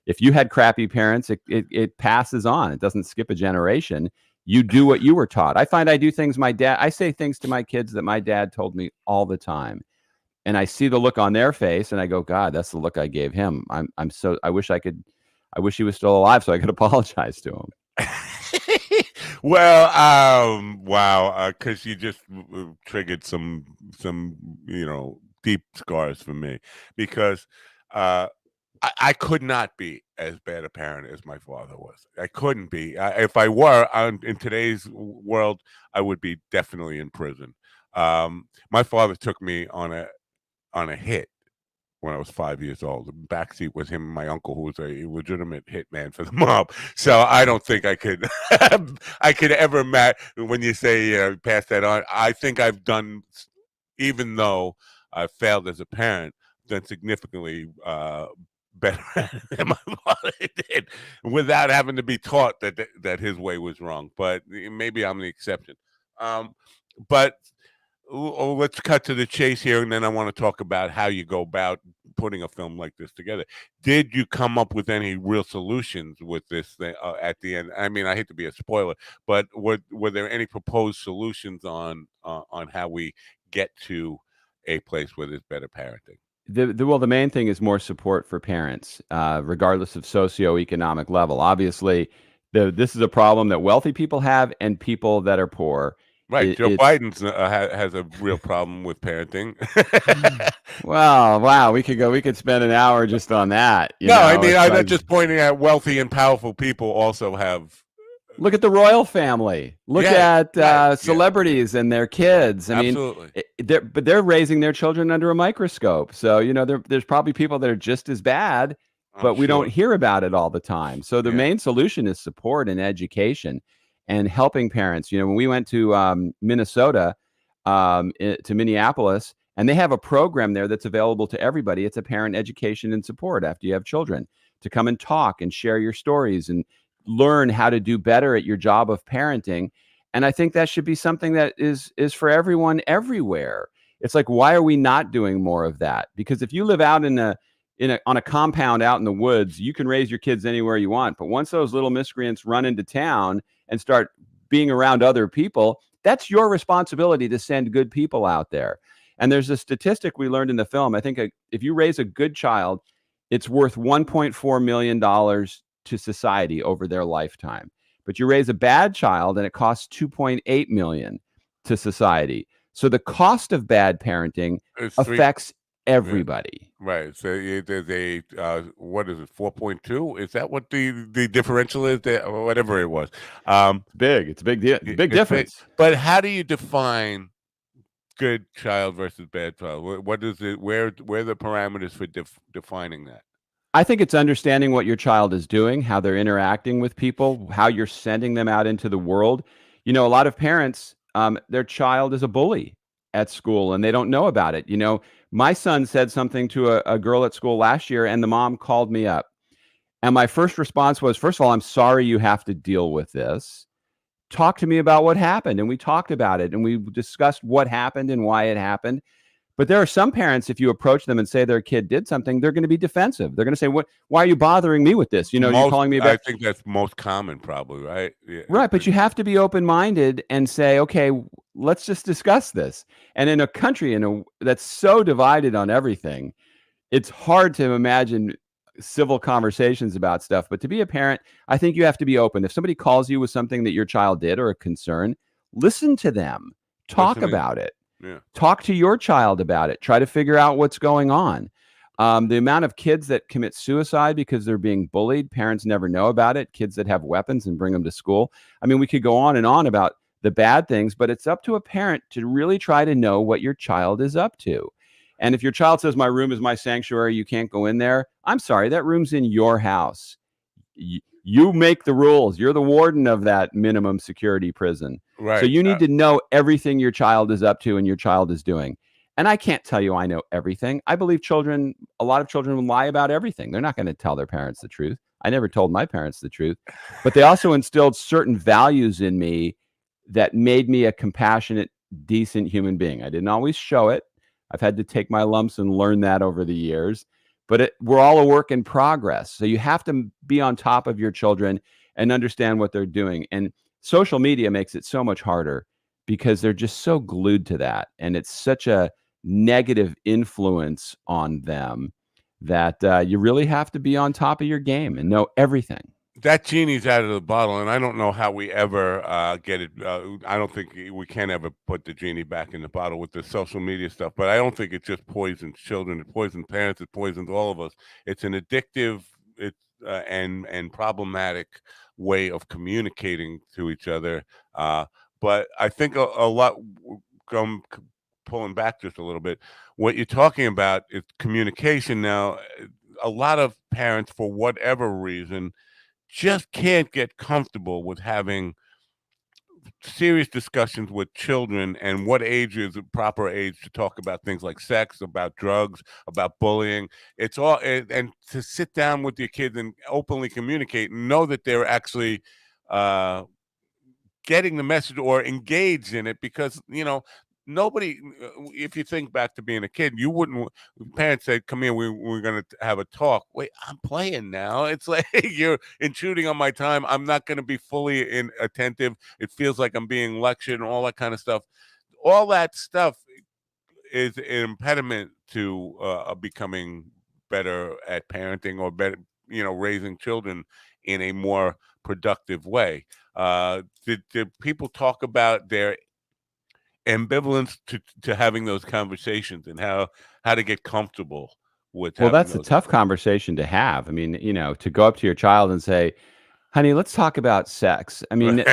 If you had crappy parents, it passes on. It doesn't skip a generation. You do what you were taught. I find I do things I say things to my kids that my dad told me all the time. And I see the look on their face and I go, God, that's the look I gave him. I wish he was still alive so I could apologize to him. Well, wow, because you just triggered some deep scars for me, because I could not be as bad a parent as my father was. I couldn't be. If I were, in today's world, I would be definitely in prison. My father took me on a hit when I was 5 years old. The backseat was him and my uncle, who was a legitimate hitman for the mob. So I don't think I could I could ever when you say pass that on. I think I've done, even though I failed as a parent, done significantly better than my father did, without having to be taught that his way was wrong. But maybe I'm the exception. But let's cut to the chase here, and then I want to talk about how you go about putting a film like this together. Did you come up with any real solutions with this thing at the end? I mean, I hate to be a spoiler, but were there any proposed solutions on how we get to a place where there's better parenting? Well, the main thing is more support for parents, regardless of socioeconomic level. Obviously, this is a problem that wealthy people have and people that are poor. Right, Joe It's Biden has a real problem with parenting. well, wow, we could spend an hour just on that. No, I mean, It's I'm like, just pointing out wealthy and powerful people also have. look at the royal family. Look Yeah, at right, yeah. celebrities and their kids. I mean, Absolutely. they're raising their children under a microscope. So there's probably people that are just as bad, but we don't hear about it all the time. So the main solution is support and education and helping parents. When we went to Minnesota, to Minneapolis, and they have a program there that's available to everybody. It's a parent education and support after you have children, to come and talk and share your stories and learn how to do better at your job of parenting. And I think that should be something that is for everyone everywhere. It's like, why are we not doing more of that? Because if you live out on a compound out in the woods, you can raise your kids anywhere you want. But once those little miscreants run into town and start being around other people, that's your responsibility to send good people out there. And there's a statistic we learned in the film. I think if you raise a good child, it's worth $1.4 million to society over their lifetime. But you raise a bad child and it costs 2.8 million to society. So the cost of bad parenting affects everybody. Right. So there's a what is it, 4.2? Is that what the differential is there, or whatever it was? Big. It's a big deal. Big difference. But how do you define good child versus bad child? What is it? Where are the parameters for defining that? I think it's understanding what your child is doing, how they're interacting with people, how you're sending them out into the world. A lot of parents, their child is a bully at school and they don't know about it. My son said something to a girl at school last year, and the mom called me up. And my first response was, first of all, I'm sorry you have to deal with this. Talk to me about what happened. And we talked about it and we discussed what happened and why it happened. But there are some parents, if you approach them and say their kid did something, they're going to be defensive. They're going to say, "Why are you bothering me with this? You're calling me back." I think that's most common, probably, right? Yeah. Right, but you have to be open-minded and say, "Okay, let's just discuss this." And in a country that's so divided on everything, it's hard to imagine civil conversations about stuff. But to be a parent, I think you have to be open. If somebody calls you with something that your child did or a concern, listen to them. Talk about it. Yeah. Talk to your child about it. Try to figure out what's going on. The amount of kids that commit suicide because they're being bullied, parents never know about it. Kids that have weapons and bring them to school. I mean, we could go on and on about the bad things, but it's up to a parent to really try to know what your child is up to. And if your child says, "My room is my sanctuary, you can't go in there," I'm sorry, that room's in your house. You make the rules. You're the warden of that minimum security prison. Right. So you need to know everything your child is up to and your child is doing. And I can't tell you I know everything. I believe a lot of children will lie about everything. They're not going to tell their parents the truth. I never told my parents the truth. But they also instilled certain values in me that made me a compassionate, decent human being. I didn't always show it. I've had to take my lumps and learn that over the years. But we're all a work in progress. So you have to be on top of your children and understand what they're doing. And social media makes it so much harder because they're just so glued to that. And it's such a negative influence on them that you really have to be on top of your game and know everything. That genie's out of the bottle, and I don't know how we ever get it. I don't think we can ever put the genie back in the bottle with the social media stuff. But I don't think it just poisons children. It poisons parents. It poisons all of us. It's an addictive, and problematic way of communicating to each other. But I think a lot. Pulling back just a little bit, what you're talking about is communication. Now, a lot of parents, for whatever reason, just can't get comfortable with having serious discussions with children, and what age is a proper age to talk about things like sex, about drugs, about bullying. It's all, and to sit down with your kids and openly communicate and know that they're actually getting the message or engaged in it, because nobody, if you think back to being a kid, you wouldn't, parents said, come here, we're going to have a talk. Wait, I'm playing now. It's like, you're intruding on my time. I'm not going to be fully attentive. It feels like I'm being lectured and all that kind of stuff. All that stuff is an impediment to becoming better at parenting, or better, raising children in a more productive way. Did people talk about their ambivalence to having those conversations, and how to get comfortable with Well, having that's a those? tough conversation to have. I mean, to go up to your child and say, honey, let's talk about sex. I mean,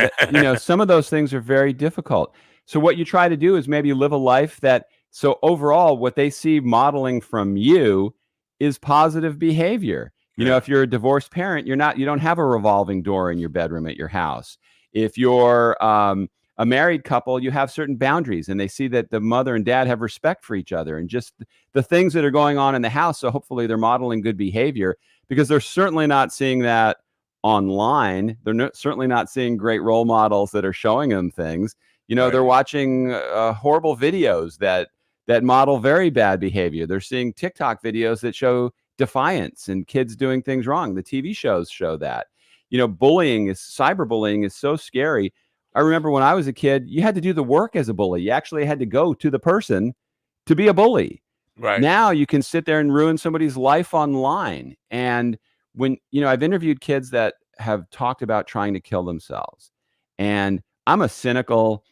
some of those things are very difficult. So what you try to do is maybe live a life that, so overall, what they see modeling from you is positive behavior. Yeah. If you're a divorced parent, you don't have a revolving door in your bedroom at your house. If you're a married couple, you have certain boundaries, and they see that the mother and dad have respect for each other, and just the things that are going on in the house. So hopefully they're modeling good behavior, because they're certainly not seeing that online. They're certainly not seeing great role models that are showing them things. Right. They're watching horrible videos that model very bad behavior. They're seeing TikTok videos that show defiance and kids doing things wrong. The TV shows show that. Cyberbullying is so scary. I remember when I was a kid, you had to do the work as a bully. You actually had to go to the person to be a bully. Right. Now you can sit there and ruin somebody's life online. And when, I've interviewed kids that have talked about trying to kill themselves. And I'm a cynical,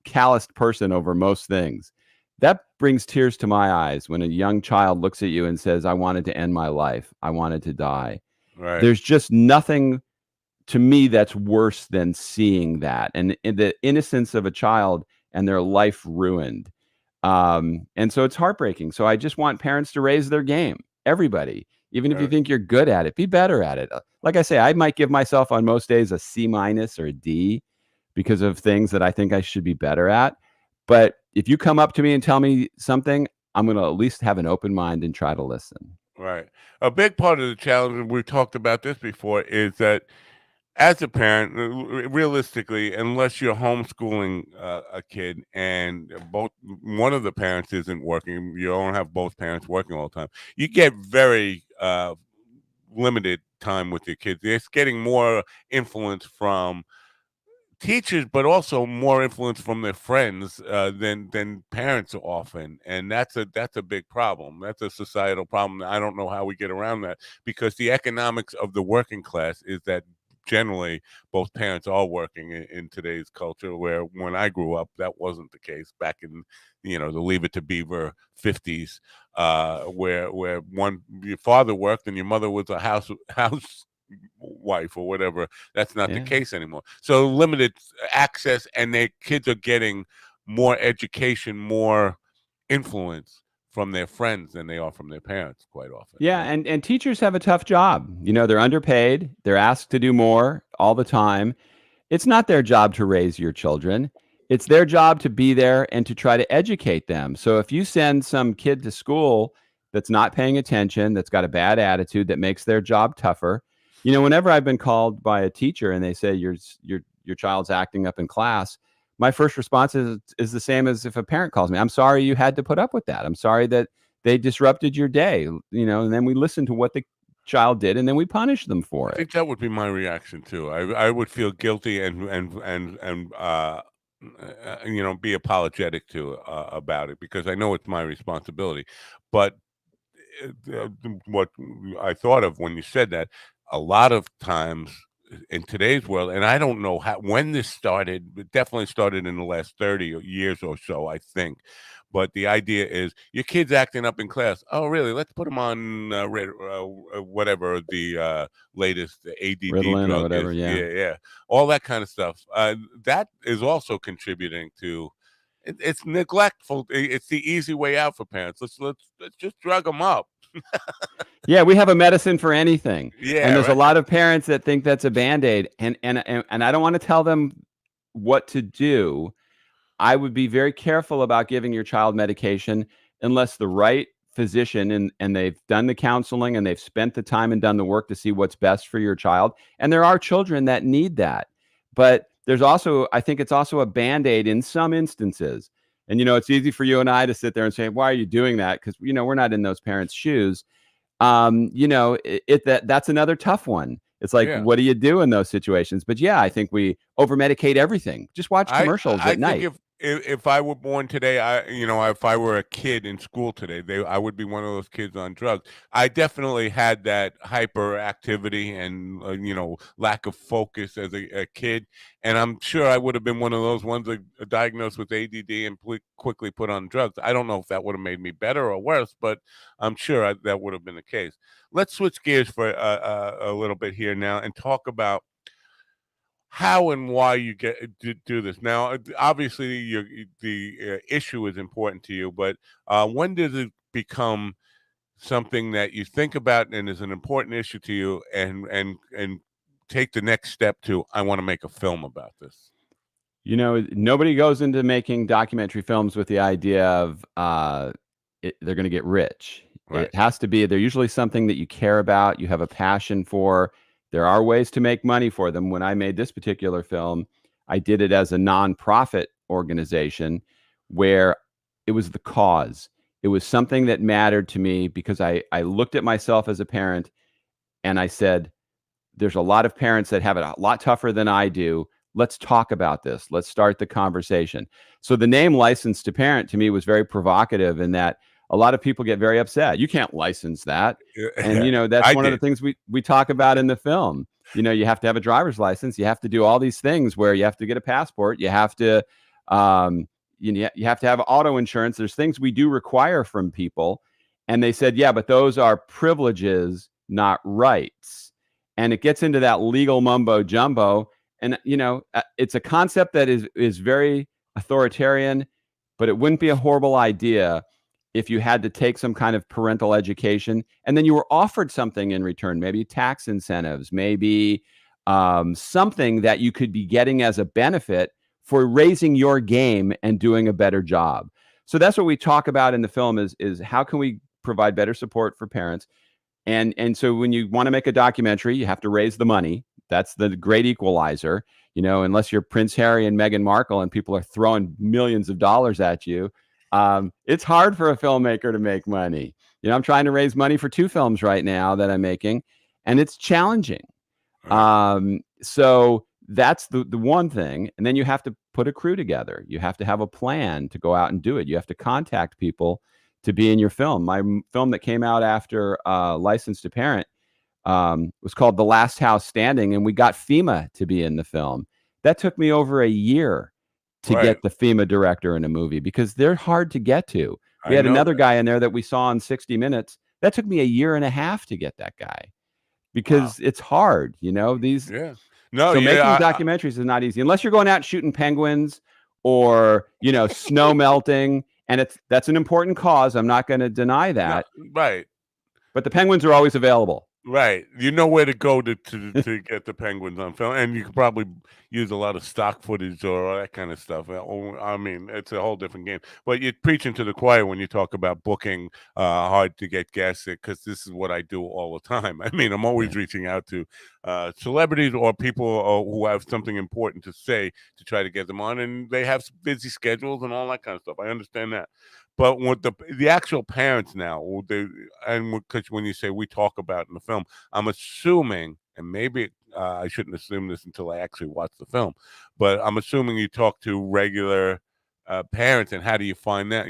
calloused person over most things. That brings tears to my eyes when a young child looks at you and says, I wanted to end my life. I wanted to die. Right. There's just nothing to me that's worse than seeing that, and the innocence of a child and their life ruined. And so it's heartbreaking. So I just want parents to raise their game. Everybody, even if you think you're good at it, be better at it. Like I say, I might give myself on most days a C- or a D because of things that I think I should be better at. But if you come up to me and tell me something, I'm going to at least have an open mind and try to listen. Right. A big part of the challenge, and we've talked about this before, is that as a parent, realistically, unless you're homeschooling a kid and one of the parents isn't working, you don't have both parents working all the time, you get very limited time with your kids. It's getting more influence from teachers, but also more influence from their friends than parents often, and that's a big problem. That's a societal problem. I don't know how we get around that, because the economics of the working class is that generally both parents are working in today's culture, where when I grew up that wasn't the case back in the Leave It to Beaver 50s, where your father worked and your mother was a house wife or whatever. That's not the case anymore. So limited access, and their kids are getting more education, more influence from their friends than they are from their parents quite often. Yeah, and teachers have a tough job. They're underpaid. They're asked to do more all the time. It's not their job to raise your children. It's their job to be there and to try to educate them. So if you send some kid to school that's not paying attention, that's got a bad attitude, that makes their job tougher. Whenever I've been called by a teacher and they say your child's acting up in class, my first response is the same as if a parent calls me. I'm sorry you had to put up with that. I'm sorry that they disrupted your day. And then we listen to what the child did, and then we punish them for it. I think that would be my reaction too. I would feel guilty and be apologetic to about it, because I know it's my responsibility. But what I thought of when you said that, a lot of times in today's world, and I don't know when this started, it definitely started in the last 30 years or so, I think. But the idea is your kid's acting up in class. Oh, really? Let's put them on whatever the latest ADD Ritalin drug or whatever. is. Yeah. Yeah, all that kind of stuff. That is also contributing to. It's neglectful. It's the easy way out for parents. Let's just drug them up. Yeah, we have a medicine for anything. Yeah, and there's right. a lot of parents that think that's a Band-Aid, and I don't want to tell them what to do. I would be very careful about giving your child medication unless the right physician and they've done the counseling and they've spent the time and done the work to see what's best for your child. And there are children that need that. But I think it's also a Band-Aid in some instances. And, it's easy for you and I to sit there and say, why are you doing that? Because, we're not in those parents' shoes. That's another tough one. It's like, Yeah. what do you do in those situations? But yeah, I think we over medicate everything. Just watch commercials I at think night. if I were born today, if I were a kid in school today, I would be one of those kids on drugs. I definitely had that hyperactivity and lack of focus as a kid, and I'm sure I would have been one of those ones that are diagnosed with ADD and quickly put on drugs. I don't know if that would have made me better or worse, but I'm sure that would have been the case. Let's switch gears for a little bit here now and talk about how and why you do this. Now, obviously, the issue is important to you, but when does it become something that you think about and is an important issue to you, and take the next step to, I want to make a film about this? Nobody goes into making documentary films with the idea of they're going to get rich. Right. It has to be, they're usually something that you care about, you have a passion for. There are ways to make money for them. When I made this particular film, I did it as a nonprofit organization where it was the cause. It was something that mattered to me because I looked at myself as a parent and I said, there's a lot of parents that have it a lot tougher than I do. Let's talk about this. Let's start the conversation. So the name License to Parent to me was very provocative in that a lot of people get very upset. You can't license that. And, that's one of the things we talk about in the film. You have to have a driver's license. You have to do all these things where you have to get a passport. You have to, you have to have auto insurance. There's things we do require from people. And they said, yeah, but those are privileges, not rights. And it gets into that legal mumbo jumbo. And, it's a concept that is very authoritarian, but it wouldn't be a horrible idea if you had to take some kind of parental education and then you were offered something in return, maybe tax incentives, maybe something that you could be getting as a benefit for raising your game and doing a better job. So that's what we talk about in the film is how can we provide better support for parents? And so when you want to make a documentary, you have to raise the money. That's the great equalizer. Unless you're Prince Harry and Meghan Markle and people are throwing millions of dollars at you, it's hard for a filmmaker to make money. I'm trying to raise money for 2 films right now that I'm making, and it's challenging. Right. So that's the one thing. And then you have to put a crew together. You have to have a plan to go out and do it. You have to contact people to be in your film. My film that came out after License to Parent was called The Last House Standing, and we got FEMA to be in the film. That took me over a year to get the FEMA director in a movie because they're hard to get to. We had another guy in there that we saw in 60 Minutes. That took me a year and a half to get that guy because it's hard, these. Yeah. No, so making documentaries is not easy unless you're going out shooting penguins or, snow melting. And that's an important cause. I'm not going to deny that. No, right. But the penguins are always available. Right. You know where to go to get the penguins on film. And you can probably use a lot of stock footage or all that kind of stuff. I mean, it's a whole different game. But you're preaching to the choir when you talk about booking hard to get guests, because this is what I do all the time. I mean, I'm always reaching out to celebrities or people who have something important to say to try to get them on. And they have busy schedules and all that kind of stuff. I understand that. But with the actual parents now, because when you say we talk about in the film, I'm assuming, and maybe I shouldn't assume this until I actually watch the film, but I'm assuming you talk to regular parents, and how do you find that?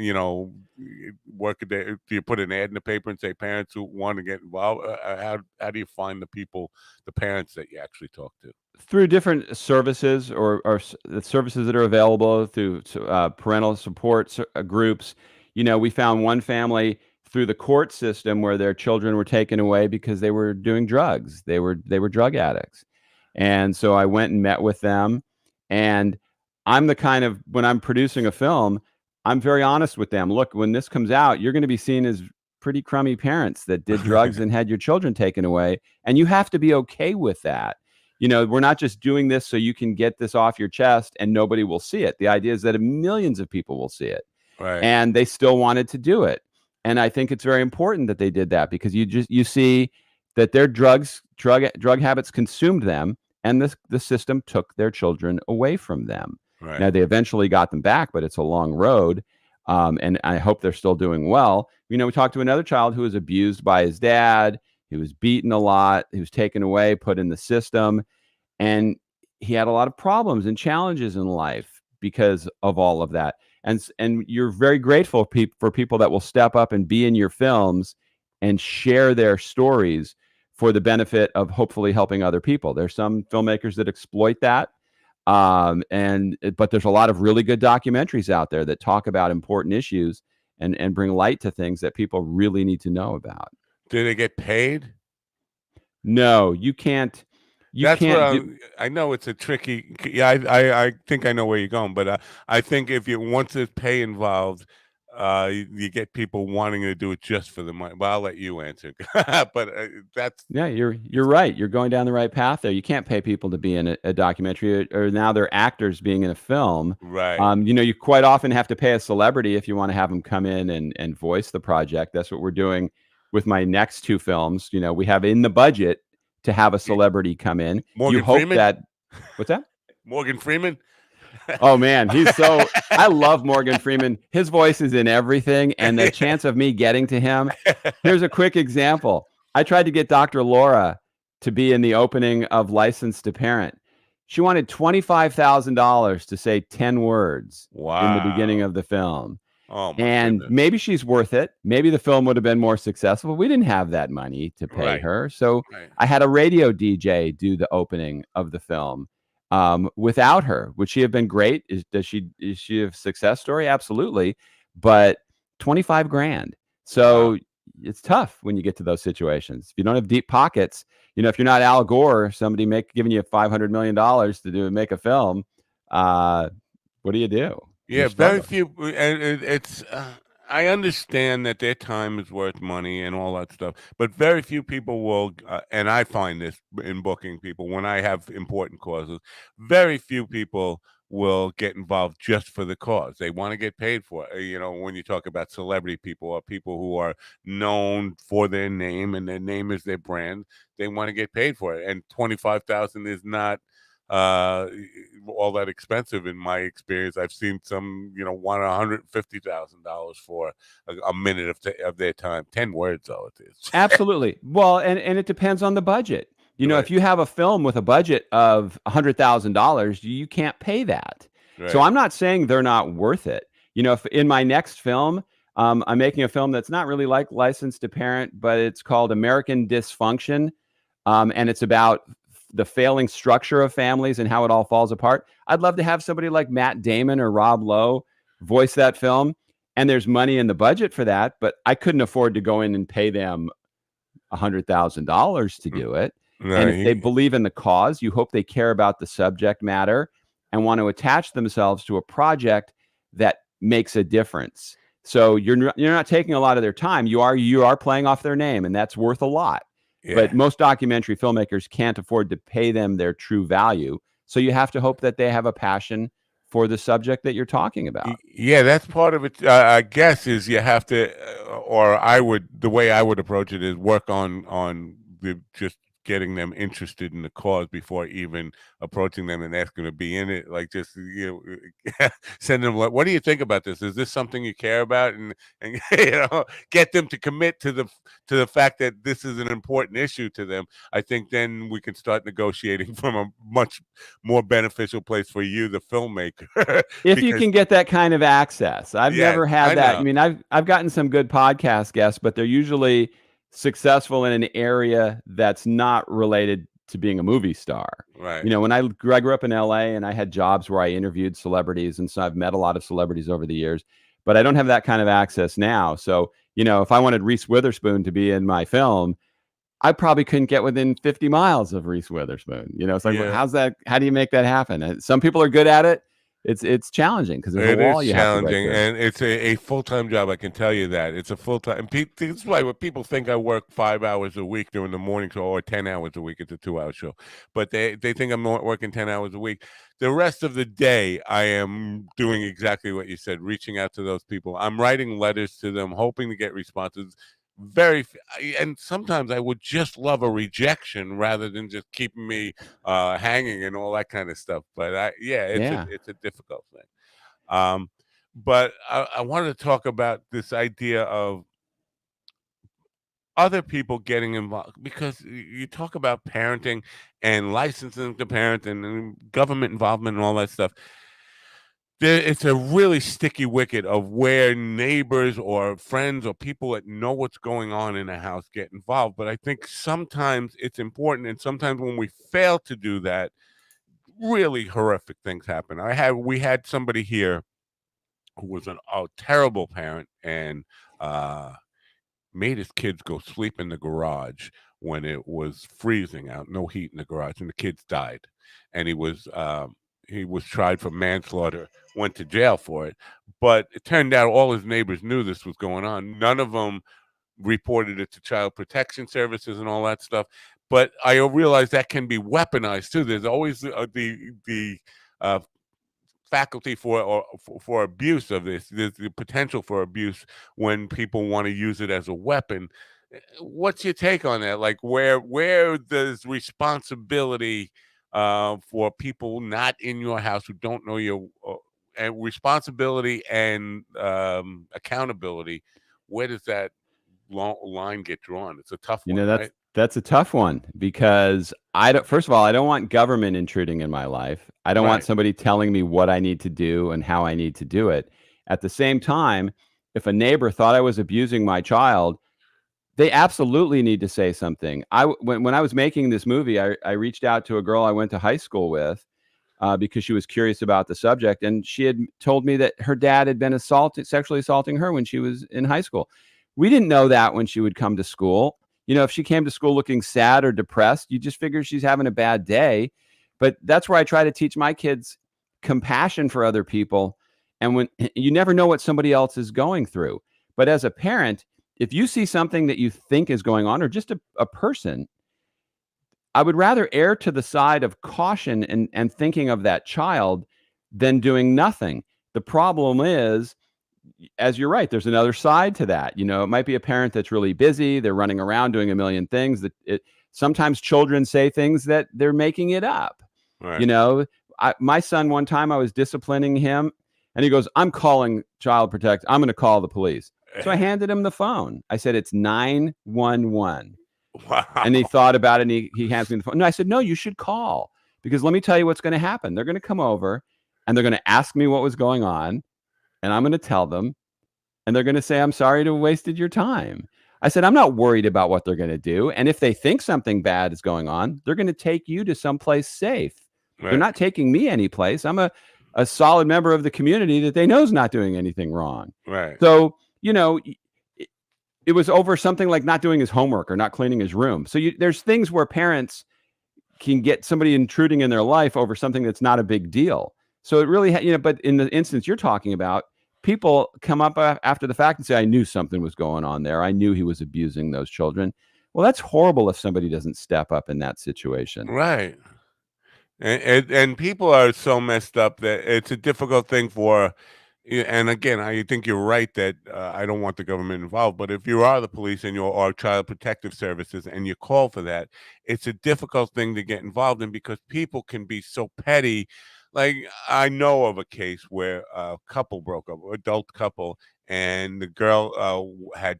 Work a day. Do you put an ad in the paper and say parents who want to get involved? How do you find the parents that you actually talk to? Through different services or the services that are available through parental support groups. We found one family through the court system where their children were taken away because they were doing drugs. They were drug addicts. And so I went and met with them. And I'm the kind of, when I'm producing a film, I'm very honest with them. Look, when this comes out, you're going to be seen as pretty crummy parents that did drugs and had your children taken away. And you have to be okay with that. We're not just doing this so you can get this off your chest and nobody will see it. The idea is that millions of people will see it. Right. And they still wanted to do it. And I think it's very important that they did that because you see that their drug habits consumed them, and the system took their children away from them. Right. Now they eventually got them back, but it's a long road. And I hope they're still doing well. We talked to another child who was abused by his dad. He was beaten a lot. He was taken away, put in the system, and he had a lot of problems and challenges in life because of all of that. And you're very grateful for people that will step up and be in your films and share their stories for the benefit of hopefully helping other people. There's some filmmakers that exploit that. But there's a lot of really good documentaries out there that talk about important issues and bring light to things that people really need to know about. Do they get paid? No, you can't. That's what Do. I know. It's a tricky. Yeah, I think I know where you're going, but I think if once there's pay involved, you get people wanting to do it just for the money. Well, I'll let you answer, but that's Yeah, you're right. You're going down the right path there. You can't pay people to be in a documentary, or now they're actors being in a film. right. You quite often have to pay a celebrity if you want to have them come in and voice the project. That's what we're doing with my next two films. We have in the budget to have a celebrity come in. You Morgan hope Freeman? that. What's that? Morgan Freeman. Oh man, I love Morgan Freeman. His voice is in everything, and the chance of me getting to him. Here's a quick example. I tried to get Dr. Laura to be in the opening of Licensed to Parent. She wanted $25,000 to say 10 words in the beginning Wow. of the film. Oh my And goodness. maybe she's worth it. Maybe the film would have been more successful. We didn't have that money to pay Right. her. So Right. I had a radio DJ do the opening of the film without her. Would she have been great? Is she a success story? Absolutely. But 25 grand. So Wow. it's tough when you get to those situations. If you don't have deep pockets, if you're not Al Gore, somebody giving you $500 million to make a film, what do you do? Yeah, You're very struggling. few, and it's. I understand that their time is worth money and all that stuff, but very few people will. And I find this in booking people when I have important causes. Very few people will get involved just for the cause. They want to get paid for it. When you talk about celebrity people or people who are known for their name and their name is their brand, they want to get paid for it. And 25,000 is not uh all that expensive in my experience. I've seen some want $150,000 for a minute of their time. 10 words though it is. Absolutely. Well, and it depends on the budget. Right, If you have a film with a budget of $100,000, you can't pay that. So right. I'm not saying they're not worth it. If in my next film, I'm making a film that's not really like Licensed to Parent, but it's called American Dysfunction, and it's about the failing structure of families and how it all falls apart. I'd love to have somebody like Matt Damon or Rob Lowe voice that film. And there's money in the budget for that, but I couldn't afford to go in and pay them $100,000 to do it. And No, if they believe in the cause, you hope they care about the subject matter and want to attach themselves to a project that makes a difference. So you're not taking a lot of their time. You are playing off their name, and that's worth a lot. yeah. But most documentary filmmakers can't afford to pay them their true value. So you have to hope that they have a passion for the subject that you're talking about. Yeah, that's part of it. I guess is you have to, or the way I would approach it is work on the just getting them interested in the cause before even approaching them and asking to be in it. Like just send them like, what do you think about this? Is this something you care about? And get them to commit to the fact that this is an important issue to them. I think then we can start negotiating from a much more beneficial place for you, the filmmaker. If you can get that kind of access. I've Yes, never had I that. know. I mean, I've gotten some good podcast guests, but they're usually successful in an area that's not related to being a movie star. Right. When I grew up in LA and I had jobs where I interviewed celebrities, and so I've met a lot of celebrities over the years, but I don't have that kind of access now. So, if I wanted Reese Witherspoon to be in my film, I probably couldn't get within 50 miles of Reese Witherspoon. It's like, Yeah. how do you make that happen? And some people are good at it. It's challenging because there's It a wall is you have to break challenging, through. and it's a full-time job. I can tell you that it's a full-time. This is why when people think I work 5 hours a week during the morning show or 10 hours a week, it's a 2-hour show, but they think I'm working 10 hours a week. The rest of the day, I am doing exactly what you said, reaching out to those people. I'm writing letters to them, hoping to get responses. And sometimes I would just love a rejection rather than just keeping me hanging and all that kind of stuff. But Yeah. it's a difficult thing. Um, But I wanted to talk about this idea of other people getting involved, because you talk about parenting and licensing to parent and government involvement and all that stuff. It's a really sticky wicket of where neighbors or friends or people that know what's going on in a house get involved. But I think sometimes it's important, and sometimes when we fail to do that, really horrific things happen. We had somebody here who was a terrible parent, and made his kids go sleep in the garage when it was freezing out, no heat in the garage, and the kids died. And he was tried for manslaughter, went to jail for it. But it turned out all his neighbors knew this was going on. None of them reported it to Child Protection Services and all that stuff. But I realize that can be weaponized too. There's always the faculty for abuse of this. There's the potential for abuse when people want to use it as a weapon. What's your take on that? Like, where does responsibility for people not in your house who don't know you, and responsibility and accountability, where does that line get drawn? It's a tough one, right? That's a tough one, because first of all, I don't want government intruding in my life. I don't want Right. somebody telling me what I need to do and how I need to do it. At the same time, if a neighbor thought I was abusing my child, they absolutely need to say something. When I was making this movie, I reached out to a girl I went to high school with, because she was curious about the subject, and she had told me that her dad had been sexually assaulting her when she was in high school. We didn't know that when she would come to school. If she came to school looking sad or depressed, you just figure she's having a bad day. But that's where I try to teach my kids compassion for other people. And when you never know what somebody else is going through. But as a parent, if you see something that you think is going on, or just a person, I would rather err to the side of caution and thinking of that child than doing nothing. The problem is, as you're right, there's another side to that. It might be a parent that's really busy. They're running around doing a million things. Sometimes children say things that they're making it up. Right. My son, one time I was disciplining him, and he goes, "I'm calling Child Protect. I'm going to call the police." So I handed him the phone. I said, "It's 911. Wow. And he thought about it, and he hands me the phone. No, I said, "No, you should call, because let me tell you what's going to happen. They're going to come over, and they're going to ask me what was going on, and I'm going to tell them, and they're going to say, 'I'm sorry to have wasted your time.'" I said, "I'm not worried about what they're going to do. And if they think something bad is going on, they're going to take you to someplace safe. They're Right. not taking me anyplace. I'm a solid member of the community that they know is not doing anything wrong." Right. So, it was over something like not doing his homework or not cleaning his room. So there's things where parents can get somebody intruding in their life over something that's not a big deal. So it really, but in the instance you're talking about, people come up after the fact and say, "I knew something was going on there. I knew he was abusing those children." Well, that's horrible if somebody doesn't step up in that situation. Right. And people are so messed up that it's a difficult thing for. And again, I think you're right that I don't want the government involved. But if you are the police and you are Child Protective Services and you call for that, it's a difficult thing to get involved in, because people can be so petty. Like, I know of a case where a couple broke up, adult couple, and the girl had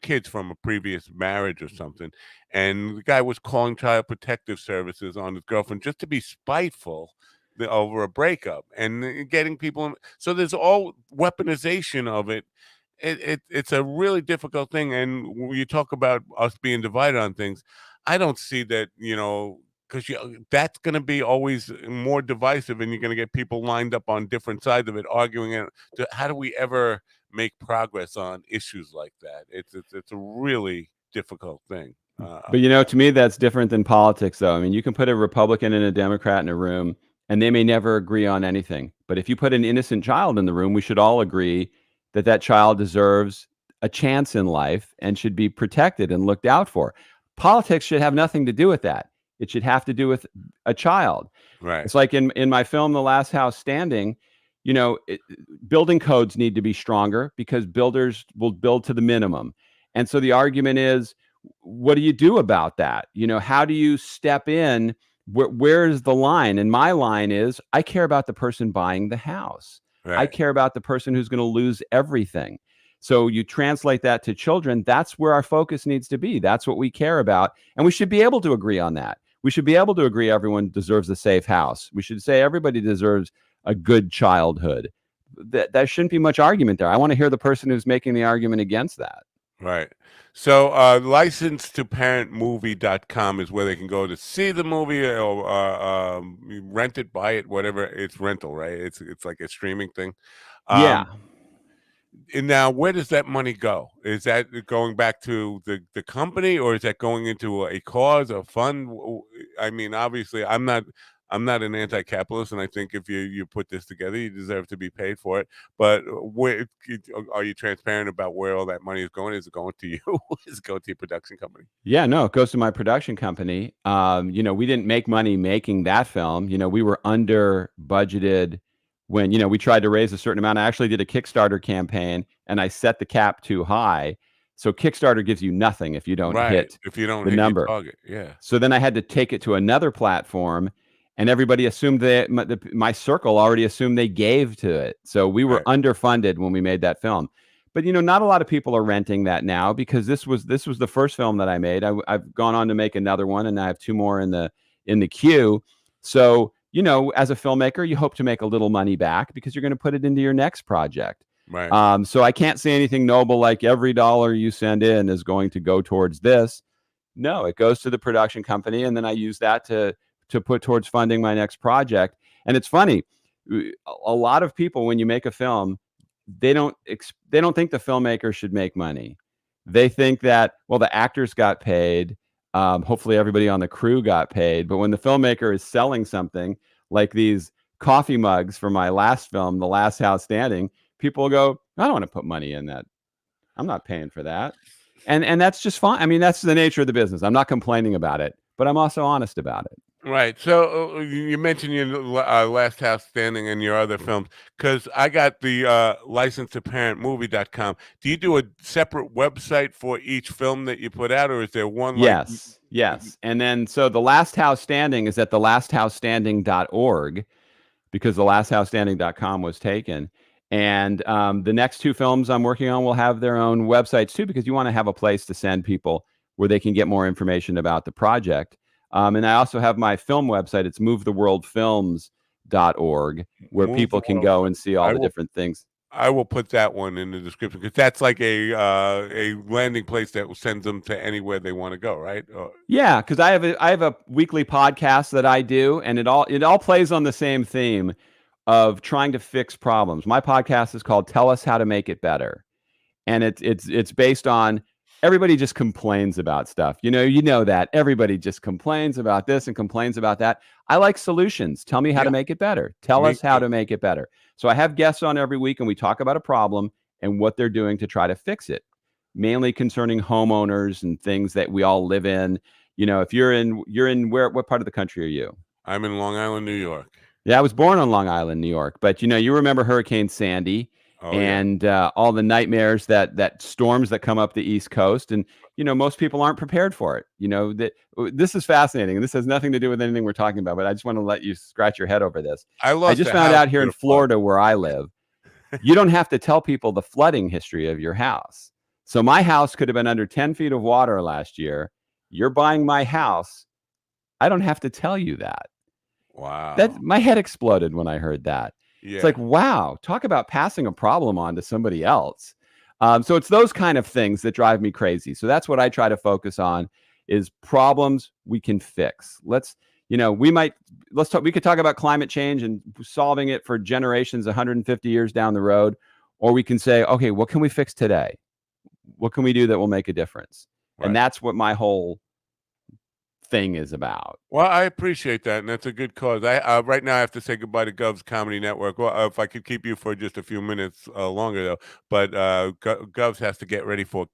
kids from a previous marriage or something, and the guy was calling Child Protective Services on his girlfriend just to be spiteful over a breakup, and getting people. So there's all weaponization of it. It's a really difficult thing. And when you talk about us being divided on things, I don't see that, because that's going to be always more divisive, and you're going to get people lined up on different sides of it, arguing it. How do we ever make progress on issues like that? It's a really difficult thing. But to me, that's different than politics, though. I mean, you can put a Republican and a Democrat in a room, and they may never agree on anything. But if you put an innocent child in the room, we should all agree that that child deserves a chance in life and should be protected and looked out for. Politics should have nothing to do with that. It should have to do with a child. Right. It's like in my film, The Last House Standing, building codes need to be stronger, because builders will build to the minimum. And so the argument is, what do you do about that? How do you step in? Where's the line? And my line is, I care about the person buying the house. I Right. care about the person who's going to lose everything. So you translate that to children, that's where our focus needs to be. That's what we care about. And we should be able to agree on that. We should be able to agree everyone deserves a safe house. We should say everybody deserves a good childhood. That shouldn't be much argument there. I want to hear the person who's making the argument against that. Right. So license to parentmovie.com is where they can go to see the movie or rent it, buy it, whatever. It's rental, right? It's like a streaming thing. Yeah. And now, where does that money go? Is that going back to the company, or is that going into a cause, a fund? I mean, obviously, I'm not an anti-capitalist, and I think if you put this together, you deserve to be paid for it. But where are you transparent about where all that money is going? Is it going to you? Is it going to your production company? Yeah, no, it goes to my production company. We didn't make money making that film. We were under budgeted when, we tried to raise a certain amount. I actually did a Kickstarter campaign and I set the cap too high. So Kickstarter gives you nothing if you don't Right. hit If you don't the hit number. your target, yeah. So then I had to take it to another platform, and everybody assumed that my circle already assumed they gave to it. So we were Right. underfunded when we made that film. But not a lot of people are renting that now because this was the first film that I made. I've gone on to make another one, and I have two more in the queue. So as a filmmaker, you hope to make a little money back because you're going to put it into your next project. Right. So I can't say anything noble like every dollar you send in is going to go towards this. No, it goes to the production company, and then I use that to put towards funding my next project. And it's funny, a lot of people, when you make a film, they don't think the filmmaker should make money. They think that, well, the actors got paid. Hopefully everybody on the crew got paid. But when the filmmaker is selling something like these coffee mugs for my last film, The Last House Standing, people go, I don't want to put money in that. I'm not paying for that. And that's just fine. I mean, that's the nature of the business. I'm not complaining about it, but I'm also honest about it. Right. So you mentioned your Last House Standing and your other films, because I got the license to parentmovie.com. Do you do a separate website for each film that you put out, or is there one? Yes. And then so The Last House Standing is at thelasthousestanding.org because thelasthousestanding.com was taken. And the next two films I'm working on will have their own websites too, because you want to have a place to send people where they can get more information about the project. And I also have my film website. It's movetheworldfilms.org, where people can go and see all the different things. I will put that one in the description because that's like a landing place that will send them to anywhere they want to go, right? Yeah, because I have a weekly podcast that I do, and it all plays on the same theme of trying to fix problems. My podcast is called Tell Us How to Make It Better. And it's based on everybody just complains about stuff. You know that everybody just complains about this and complains about that. I like solutions. Tell me how to make it better. Tell us how to make it better. So I have guests on every week and we talk about a problem and what they're doing to try to fix it. Mainly concerning homeowners and things that we all live in. If you're in what part of the country are you? I'm in Long Island, New York. Yeah, I was born on Long Island, New York. But you remember Hurricane Sandy. And all the nightmares that storms that come up the East Coast, and most people aren't prepared for it. This is fascinating, and this has nothing to do with anything we're talking about. But I just want to let you scratch your head over this. I just found out here in Florida, where I live, you don't have to tell people the flooding history of your house. So my house could have been under 10 feet of water last year. You're buying my house. I don't have to tell you that. Wow. My head exploded when I heard that. Yeah. It's like, wow, talk about passing a problem on to somebody else. So it's those kind of things that drive me crazy. So that's what I try to focus on is problems we can fix. We could talk about climate change and solving it for generations, 150 years down the road, or we can say, okay, what can we fix today? What can we do that will make a difference? Right. And that's what my whole thing is about. Well, I appreciate that, and that's a good cause. I right now I have to say goodbye to Gov's Comedy Network. Well, if I could keep you for just a few minutes longer, though, but Gov's has to get ready for